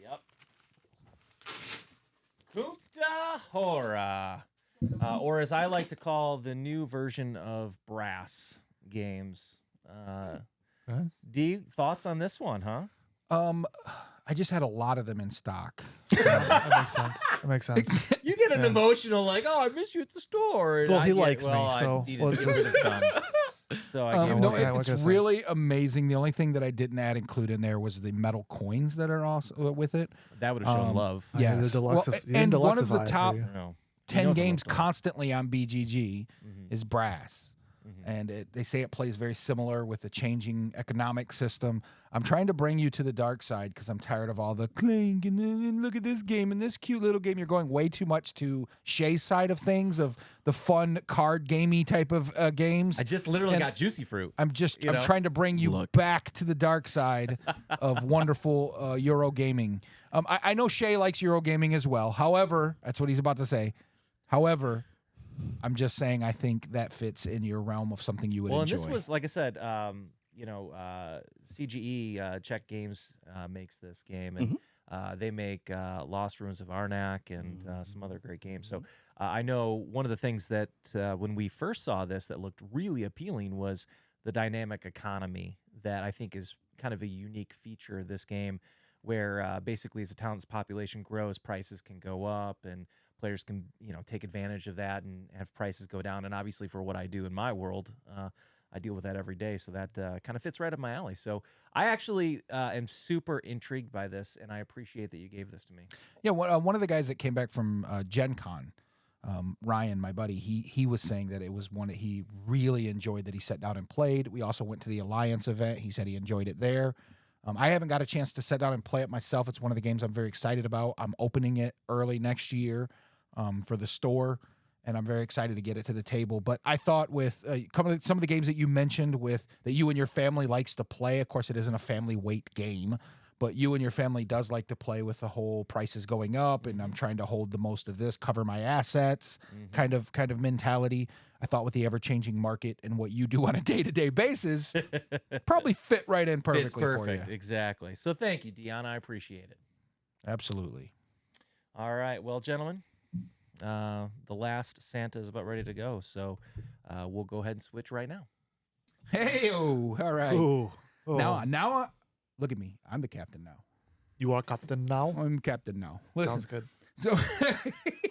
A: Yep. Kupta Hora. Or as I like to call the new version of Brass Games. D, thoughts on this one, huh?
C: I just had a lot of them in stock.
E: That makes sense. That makes sense.
A: You get an emotional like, oh, I missed you at the store. And
E: Well,
A: I
E: he
A: get,
E: likes me,
A: well,
E: so
A: I needed
E: what's
A: to get rid of some. So I gave
C: No,
E: what can I
C: it's
E: say?
C: really amazing. The only thing that I didn't include in there was the metal coins that are also with it.
A: that would have shown love.
C: Yeah,
E: the deluxe.
C: and one of the top
A: I don't know. He
C: 10
A: knows I
C: games
A: love them.
C: constantly on BGG is Brass. And they say it plays very similar with the changing economic system. I'm trying to bring you to the dark side because I'm tired of all the clink and look at this game and this cute little game. You're going way too much to Shay's side of things, of the fun card gamey type of games.
A: I just literally
C: And
A: got Juicy Fruit.
C: I'm
A: know?
C: trying to bring you
D: Look.
C: back to the dark side of wonderful Euro gaming. I know Shay likes Euro gaming as well. However, that's what he's about to say. However, I'm just saying I think that fits in your realm of something you would
A: Well,
C: enjoy.
A: and this was, like I said, CGE, Czech Games, makes this game, and they make Lost Ruins of Arnak and some other great games. So I know one of the things that when we first saw this that looked really appealing was the dynamic economy that I think is kind of a unique feature of this game, where basically as the town's population grows, prices can go up and players can, take advantage of that and have prices go down. And obviously for what I do in my world, I deal with that every day. So that kind of fits right up my alley. So I actually am super intrigued by this, and I appreciate that you gave this to me.
C: Yeah, one of the guys that came back from Gen Con, Ryan, my buddy, he was saying that it was one that he really enjoyed, that he sat down and played. We also went to the Alliance event. He said he enjoyed it there. I haven't got a chance to sit down and play it myself. It's one of the games I'm very excited about. I'm opening it early next year for the store, and I'm very excited to get it to the table. But I thought with some of the games that you mentioned that you and your family likes to play, of course it isn't a family weight game, but you and your family does like to play with the whole prices going up, and I'm trying to hold the most of this, cover my assets kind of mentality. I thought with the ever-changing market and what you do on a day-to-day basis, probably fit right in perfectly
A: It's perfect,
C: for you.
A: exactly. So thank you, Deanna. I appreciate it.
C: Absolutely.
A: All right, well, gentlemen, the last Santa is about ready to go, so we'll go ahead and switch right now.
C: Hey-oh, all right.
E: Ooh. Oh.
C: Now, look at me. I'm the captain now.
E: You are captain now.
C: I'm captain now. Listen,
E: Sounds good.
C: so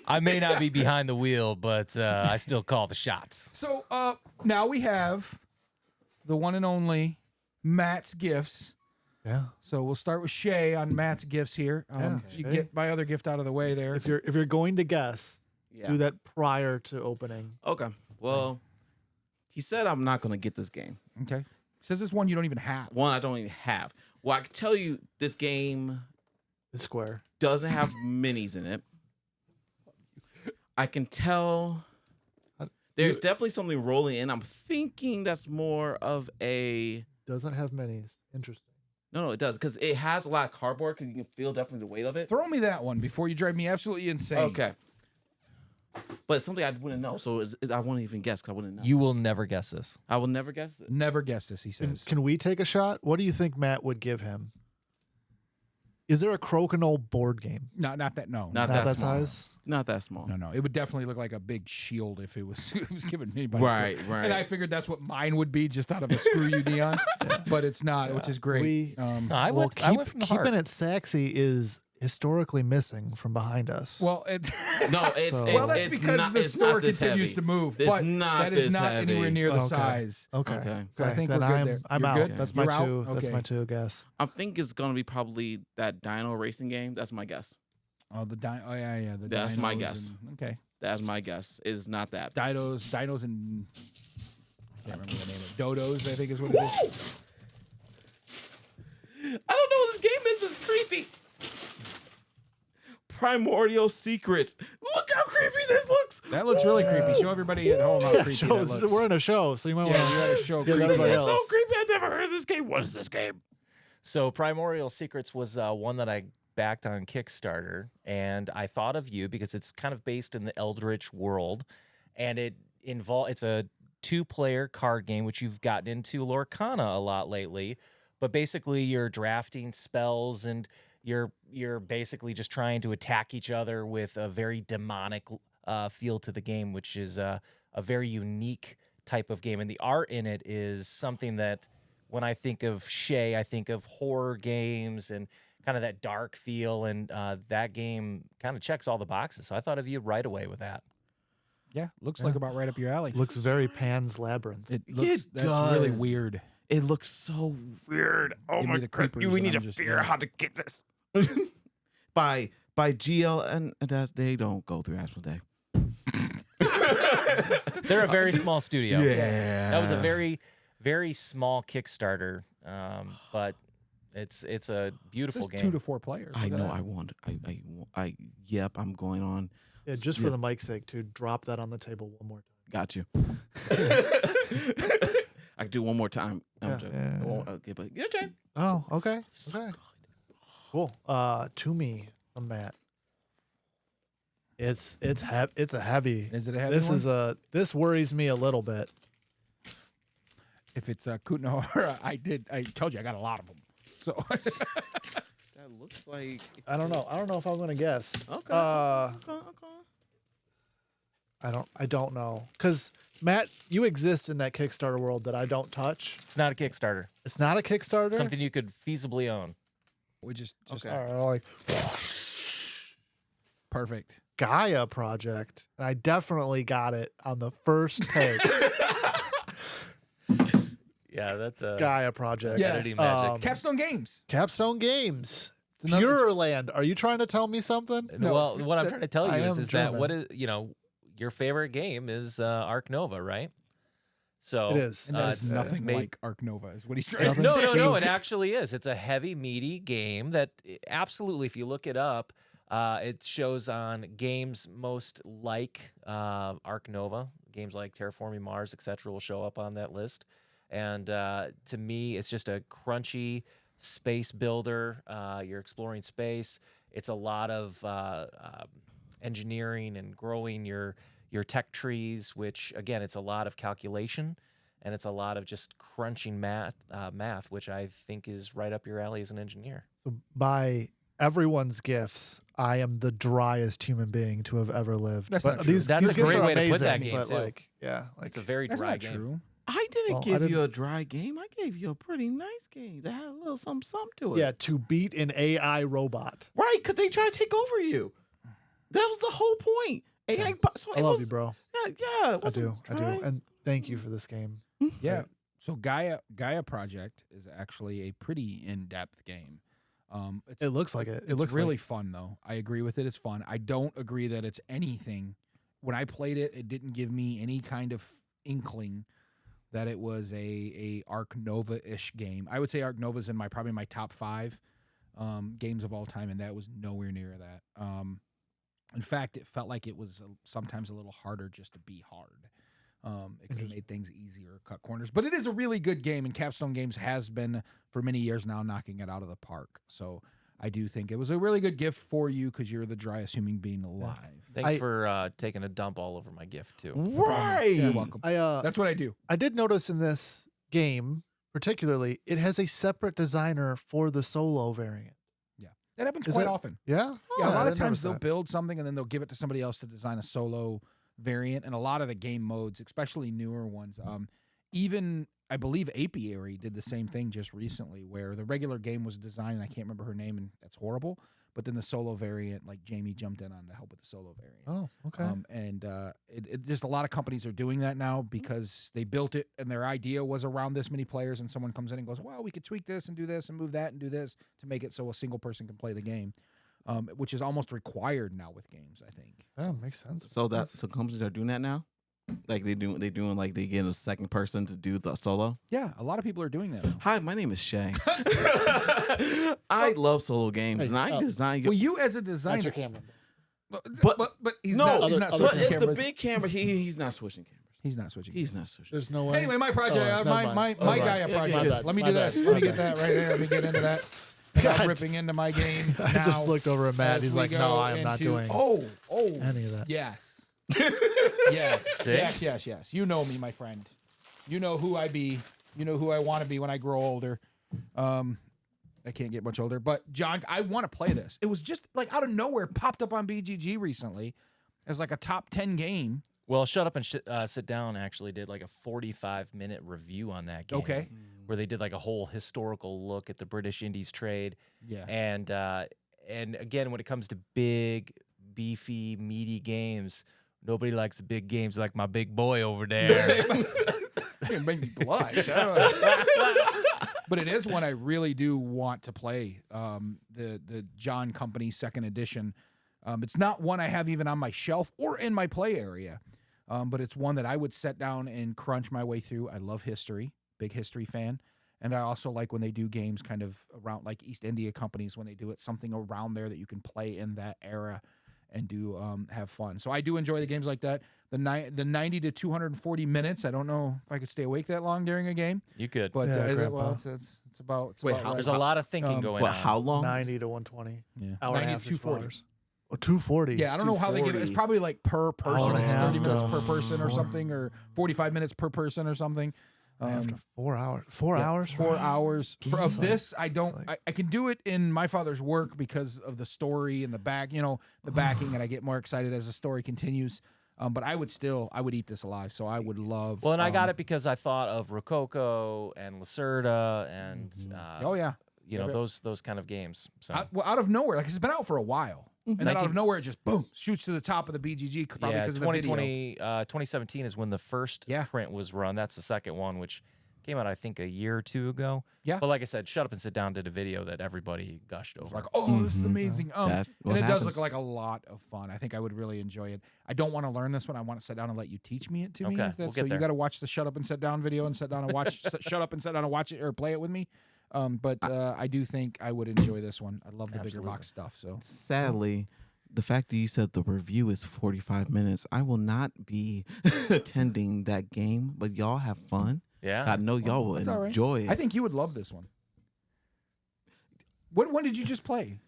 A: I may not be behind the wheel, but I still call the shots.
C: so now we have the one and only Matt's gifts.
E: Yeah.
C: So we'll start with Shay on Matt's gifts here. You
E: Shay.
C: get my other gift out of the way there.
E: If you're going to guess, do that prior to opening.
D: Okay. Well, he said I'm not going to get this game.
C: Okay. Says this one you don't even have.
D: One I don't even have. Well, I can tell you this game
E: The square.
D: doesn't have minis in it. I can tell there's definitely something rolling in. I'm thinking that's more of a...
E: Doesn't have minis. Interesting.
D: No, it does, because it has a lot of cardboard, because you can feel definitely the weight of it.
C: Throw me that one before you drive me absolutely insane.
D: Okay. But it's something I wouldn't know, so I won't even guess, because I wouldn't know.
A: You will never guess this.
D: I will never guess it.
C: Never guess this, he
E: Can,
C: says.
E: can we take a shot? What do you think Matt would give him? Is there a Crokinole board game?
C: Not that. No,
D: Not
E: Not that
D: small.
E: size?
D: Not that small.
C: no. It would definitely look like a big shield if it was given anybody.
D: Right.
C: And I figured that's what mine would be, just out of a screw you, Neon. But it's not, which is great.
E: We-
A: No, I
E: well,
A: went from the heart.
E: keeping it sexy is historically missing from behind us.
C: well,
D: No, it's,
E: So-
D: it's,
C: well, that's
D: it's
C: because
D: not,
C: the
D: it's
C: store
D: not this
C: continues
D: heavy.
C: to move,
D: It's
C: but
D: not
C: that is
D: this
C: not
D: heavy.
C: anywhere near the
E: Okay.
C: size.
E: okay.
D: Okay.
C: So I think
E: then
C: we're good
E: I'm
C: there.
E: I'm
C: You're
E: out.
C: good?
E: That's
C: You're
E: my
C: out?
E: two. That's
C: Okay.
E: my two guess.
D: I think it's going to be probably that Dino racing game. That's my guess.
C: Oh, the oh yeah, the
D: That's my
C: dinos
D: guess.
C: and- okay.
D: That's my guess. It is not that.
C: Dinos, and I can't remember the name of it. Dodos, I think is what it is.
D: I don't know what this game is. It's creepy. Primordial Secrets. Look how creepy this looks.
C: That looks really creepy. Show everybody at home how creepy that looks.
E: We're in a show, so you might
C: Yeah, you
E: want
C: gotta show
E: Give
C: creepy.
E: everybody
D: This is so
E: else.
D: creepy. I've never heard of this game. What is this game?
A: So Primordial Secrets was one that I backed on Kickstarter, and I thought of you because it's kind of based in the Eldritch world, and it's a 2-player card game, which you've gotten into Lorcana a lot lately. But basically, you're drafting spells, and you're basically just trying to attack each other with a very demonic feel to the game, which is a very unique type of game. And the art in it is something that, when I think of Shay, I think of horror games and kind of that dark feel. And that game kind of checks all the boxes. So I thought of you right away with that.
C: Yeah, looks like about right up your alley.
E: Looks very Pan's Labyrinth.
C: It looks that's really
D: does.
C: weird.
D: It looks so weird. Oh
C: Give me
D: my
C: the
D: god!
C: creepers
D: We
C: and
D: need to
C: I'm just-
D: figure
C: yeah.
D: out how to get this. by GL and that's they don't go through Asmodee.
A: They're a very small studio.
D: Yeah.
A: That was a very, very small Kickstarter, but it's a beautiful
C: It's
A: game.
C: 2 to 4 players.
D: I
C: Look at
D: know.
C: that.
D: I want. Yep. I'm going on.
E: Yeah, just for the mic's sake, to drop that on the table one more time.
D: Got you. I can do one more time. I'm
E: Yeah,
D: joking.
E: yeah,
D: I won't- okay, but your turn.
E: Oh, okay.
D: So
E: Okay.
D: good.
E: Cool. To me, from Matt. It's a heavy.
C: Is it a heavy
E: This
C: one?
E: this worries me a little bit.
C: If it's Kutnohara, I told you I got a lot of them. So
D: That looks like.
E: I don't know. I don't know if I'm gonna guess.
D: Okay. Okay.
E: I don't know. Cause Matt, you exist in that Kickstarter world that I don't touch.
A: It's not a Kickstarter.
E: It's not a Kickstarter.
A: Something you could feasibly own.
C: we just
D: Okay.
E: All right, like
C: perfect.
E: Gaia project. And I definitely got it on the first take.
A: Yeah, that's
E: Gaia project.
C: Yes.
A: editing magic.
C: Capstone Games.
E: Capstone Games.
C: another-
E: Pure Land. Are you trying to tell me something?
C: No,
A: well, what I'm trying to tell
E: I
A: you
E: am
A: is that
E: German.
A: what is your favorite game is Arc Nova, right? So
E: It is.
C: And that
A: it's
C: is nothing
A: made-
C: like Arc Nova is what he's trying
A: It's,
C: to
A: no,
C: say.
A: no, no. It actually is. It's a heavy, meaty game that absolutely, if you look it up, it shows on games most like Arc Nova. Games like Terraforming Mars, etc., will show up on that list. And to me, it's just a crunchy space builder. You're exploring space. It's a lot of engineering and growing your tech trees, which again, it's a lot of calculation. And it's a lot of just crunching math, which I think is right up your alley as an engineer.
E: So by everyone's gifts, I am the driest human being to have ever lived.
C: That's
E: but
C: not true.
E: these,
A: That's
E: these
A: a
E: gifts
A: great
E: are
A: way to put
E: amazing,
A: that game,
E: but
A: too.
E: like, yeah, like
A: It's a very
C: That's
A: dry
C: not
A: game.
C: true.
D: I didn't
E: Well, I
D: give you
E: didn't-
D: a dry game. I gave you a pretty nice game that had a little something to it.
E: yeah, to beat an AI robot.
D: Right, because they tried to take over you. That was the whole point. AI, so
E: I
D: it
E: love
D: was,
E: you, bro.
D: Yeah, yeah. It
E: I
D: wasn't
E: do.
D: dry.
E: And thank you for this game.
C: Yeah. So Gaia Project is actually a pretty in-depth game. It's,
E: It looks like it. It
C: it's
E: looks
C: really
E: like,
C: fun though. I agree with it. It's fun. I don't agree that it's anything. When I played it, it didn't give me any kind of inkling that it was a Arc Nova-ish game. I would say Arc Nova's in probably my top 5 games of all time, and that was nowhere near that. In fact, it felt like it was sometimes a little harder just to be hard. It could have made things easier, cut corners. But it is a really good game, and Capstone Games has been, for many years now, knocking it out of the park. So I do think it was a really good gift for you because you're the driest human being alive.
A: Thanks
E: I-
A: for taking a dump all over my gift too.
D: Right.
C: You're welcome. That's what I do.
E: I did notice in this game, particularly, it has a separate designer for the solo variant.
C: That happens
E: Is
C: quite
E: that-
C: often.
E: Yeah?
C: Yeah, a
E: I
C: lot of
E: didn't
C: times
E: notice
C: they'll
E: that.
C: build something and then they'll give it to somebody else to design a solo variant. And a lot of the game modes, especially newer ones, even I believe Apiary did the same thing just recently, where the regular game was designed, and I can't remember her name, and that's horrible. But then the solo variant, like Jamey jumped in on to help with the solo variant.
E: Oh, okay.
C: And it just a lot of companies are doing that now because they built it and their idea was around this many players, and someone comes in and goes, well, we could tweak this and do this and move that and do this to make it so a single person can play the game. which is almost required now with games, I think.
E: Oh, makes sense.
D: So companies are doing that now. Like they doing like they get a second person to do the solo.
C: Yeah, a lot of people are doing that now.
D: Hi, my name is Shay. I love solo games, and I design.
C: Well, you as a
E: That's
C: designer,
E: your camera.
C: but he's
D: no,
C: not, he's
E: other-
C: not
E: other
D: but
C: switching
D: it's
C: cameras.
D: the big camera. He's not switching cameras.
C: He's not switching.
D: He's not switching.
E: There's no way.
C: Anyway, my project,
E: Oh,
C: my
E: never
C: my
E: mind.
C: my
E: Oh,
C: Gaia
E: right.
C: project.
E: My bad.
C: Let me
E: My
C: do
E: bad.
C: this. Let me
E: My
C: get
E: bad.
C: that right here. Let me get into that. Without
E: God.
C: ripping into my game.
E: I just
C: now
E: looked over at Matt.
C: as
E: He's
C: we
E: like,
C: go
E: no, I am not
C: into-
E: doing
C: Oh,
E: any of that.
C: yes. Yes.
A: See?
C: Yes. You know me, my friend. You know who I be. You know who I want to be when I grow older. I can't get much older, but John, I want to play this. It was just like out of nowhere, popped up on BGG recently as like a top 10 game.
A: Well, Shut Up and Sit Down actually did like a 45-minute review on that game.
C: Okay.
A: Where they did like a whole historical look at the British Indies trade.
C: Yeah.
A: And again, when it comes to big, beefy, meaty games, nobody likes the big games like my big boy over there.
C: It made me blush. I don't know. But it is one I really do want to play. The John Company second edition. It's not one I have even on my shelf or in my play area, but it's one that I would set down and crunch my way through. I love history, big history fan, and I also like when they do games kind of around like East India companies when they do it, something around there that you can play in that era and do have fun. So I do enjoy the games like that. The 90 to 240 minutes. I don't know if I could stay awake that long during a game,
A: You could.
C: but
E: Yeah,
C: it's
E: Grandpa.
C: about. It's
D: Wait,
C: about
D: how-
C: right.
A: There's a lot of thinking going
D: What?
A: on.
D: How long?
E: 90 to 120.
C: Yeah.
E: Hour and a
C: 90
E: half
C: to
E: to
C: 240.
E: 2 hours. Oh, 240.
C: Yeah, I don't know how they give it. It's
D: 240.
C: probably like per person,
E: Hour and a
C: it's
E: half
C: 30 minutes
E: to
C: per person or
E: 4.
C: something, or 45 minutes per person or something.
E: After 4 hours. 4
C: Yeah,
E: hours?
C: 4 hours. For, of
E: It's like-
C: this, I don't.
E: it's like-
C: I can do it in my father's work because of the story and the back, the backing, and I get more excited as the story continues. But I would eat this alive. So I would love.
A: Well, and I got it because I thought of Rococo and Lacerda and
C: Oh yeah.
A: those kind of games. So
C: Out of nowhere, like it's been out for a while, and then out
A: 19
C: of nowhere, it just boom shoots to the top of the BGG probably
A: yeah,
C: because of the video.
A: 2017 is when the first
C: Yeah.
A: print was run. That's the second one, which came out I think a year or two ago.
C: Yeah.
A: But like I said, Shut Up and Sit Down did a video that everybody gushed over.
C: Like, oh, this is amazing.
D: That's
C: And
D: what
C: it does look
D: happens.
C: like a lot of fun. I think I would really enjoy it. I don't want to learn this one. I want to sit down and let you teach me it to me.
A: Okay,
C: If
A: we'll
C: that's,
A: get
C: so
A: there.
C: you got to watch the Shut Up and Sit Down video and sit down and watch. Shut Up and Sit Down and watch it or play it with me. But I do think I would enjoy this one. I love the bigger
A: Absolutely.
C: box stuff. So
D: Sadly, the fact that you said the review is 45 minutes, I will not be attending that game, but y'all have fun.
A: yeah.
D: I know y'all will
C: that's all right.
D: enjoy it.
C: I think you would love this one. What one did you just play?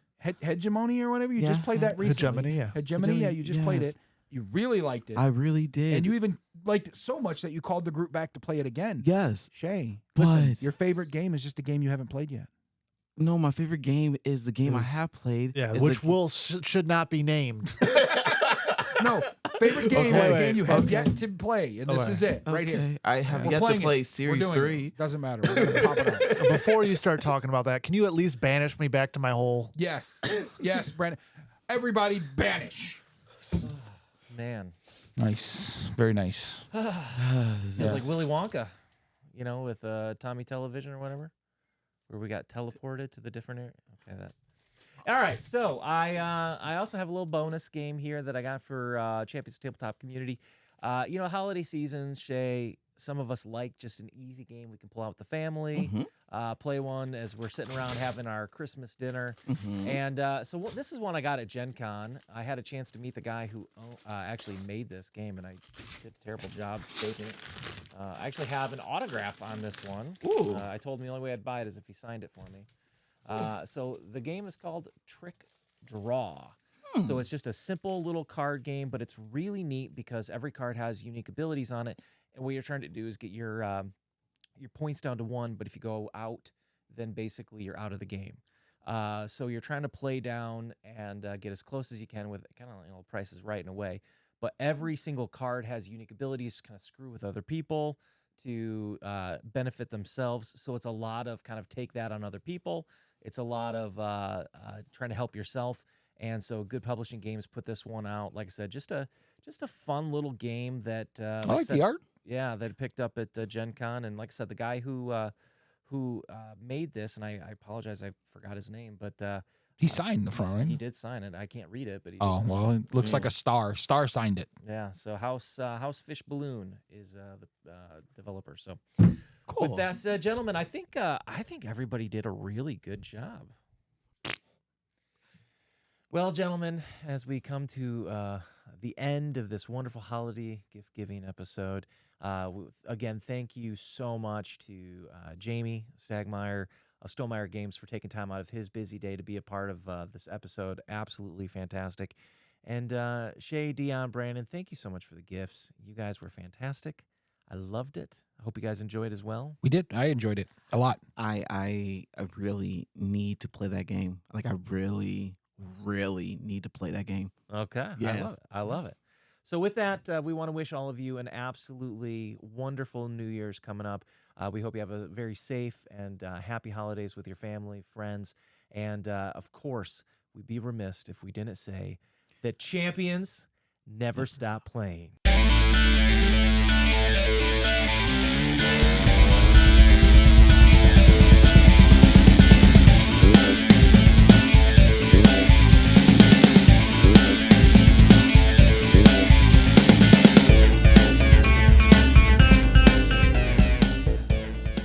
C: Hegemony or whatever? You just
D: Yeah.
C: played that recently.
E: Hegemony, yeah.
C: Hegemony, yeah. You just played
D: Yes.
C: it. You really liked it.
D: I really did.
C: And you even liked it so much that you called the group back to play it again.
D: yes.
C: Shay,
D: But-
C: listen, your favorite game is just a game you haven't played yet.
D: No, my favorite game is the game I
E: Is-
D: have played.
E: Yeah,
D: It's
E: which
D: the-
E: should not be named.
C: No, favorite game is a
E: Okay.
C: game you have
E: Okay.
C: yet to play, and this
E: Okay.
C: is it right here.
D: Okay. I have
C: We're
D: yet to
C: playing it.
D: play
C: We're
D: Series
C: doing
D: 3.
C: It. Doesn't matter. We're gonna pop it up.
E: Before you start talking about that, can you at least banish me back to my hole?
C: Yes, yes, Brandon. Everybody banish.
A: Man.
C: Nice, very nice.
A: Feels like Willy Wonka, with Tommy Television or whatever, where we got teleported to the different area. Okay, that. All right, so I also have a little bonus game here that I got for Champions of Tabletop Community. Holiday season, Shay, some of us like just an easy game we can pull out with the family, play one as we're sitting around having our Christmas dinner. And this is one I got at Gen Con. I had a chance to meet the guy who actually made this game, and I did a terrible job faking it. I actually have an autograph on this one.
D: Ooh.
A: I told him the only way I'd buy it is if he signed it for me. So the game is called Trick Draw. So it's just a simple little card game, but it's really neat because every card has unique abilities on it. And what you're trying to do is get your points down to 1, but if you go out, then basically you're out of the game. So you're trying to play down and get as close as you can with kind of Price is Right in a way. But every single card has unique abilities to kind of screw with other people to benefit themselves. So it's a lot of kind of take that on other people. It's a lot of trying to help yourself. And so Good Publishing Games put this one out. Like I said, just a fun little game that
C: I like the art.
A: yeah, that I picked up at Gen Con. And like I said, the guy who made this, and I apologize, I forgot his name, but
C: He signed the front, right?
A: He did sign it. I can't read it, but he did
C: Oh,
A: sign
C: well, it looks like a star. Star signed it.
A: it. Yeah. So House Fish Balloon is the developer. So
C: Cool.
A: with that said, gentlemen, I think everybody did a really good job. Well, gentlemen, as we come to the end of this wonderful holiday gift-giving episode, again, thank you so much to Jamey Stegmaier of Stonemaier Games for taking time out of his busy day to be a part of this episode. Absolutely fantastic. And Shay, Dion, Brandon, thank you so much for the gifts. You guys were fantastic. I loved it. I hope you guys enjoyed as well.
C: We did. I enjoyed it a lot.
D: I really need to play that game. Like I really need to play that game.
A: Okay.
D: Yes.
A: I love it. So with that, we want to wish all of you an absolutely wonderful New Year's coming up. We hope you have a very safe and happy holidays with your family, friends. And of course, we'd be remiss if we didn't say that champions never stop playing.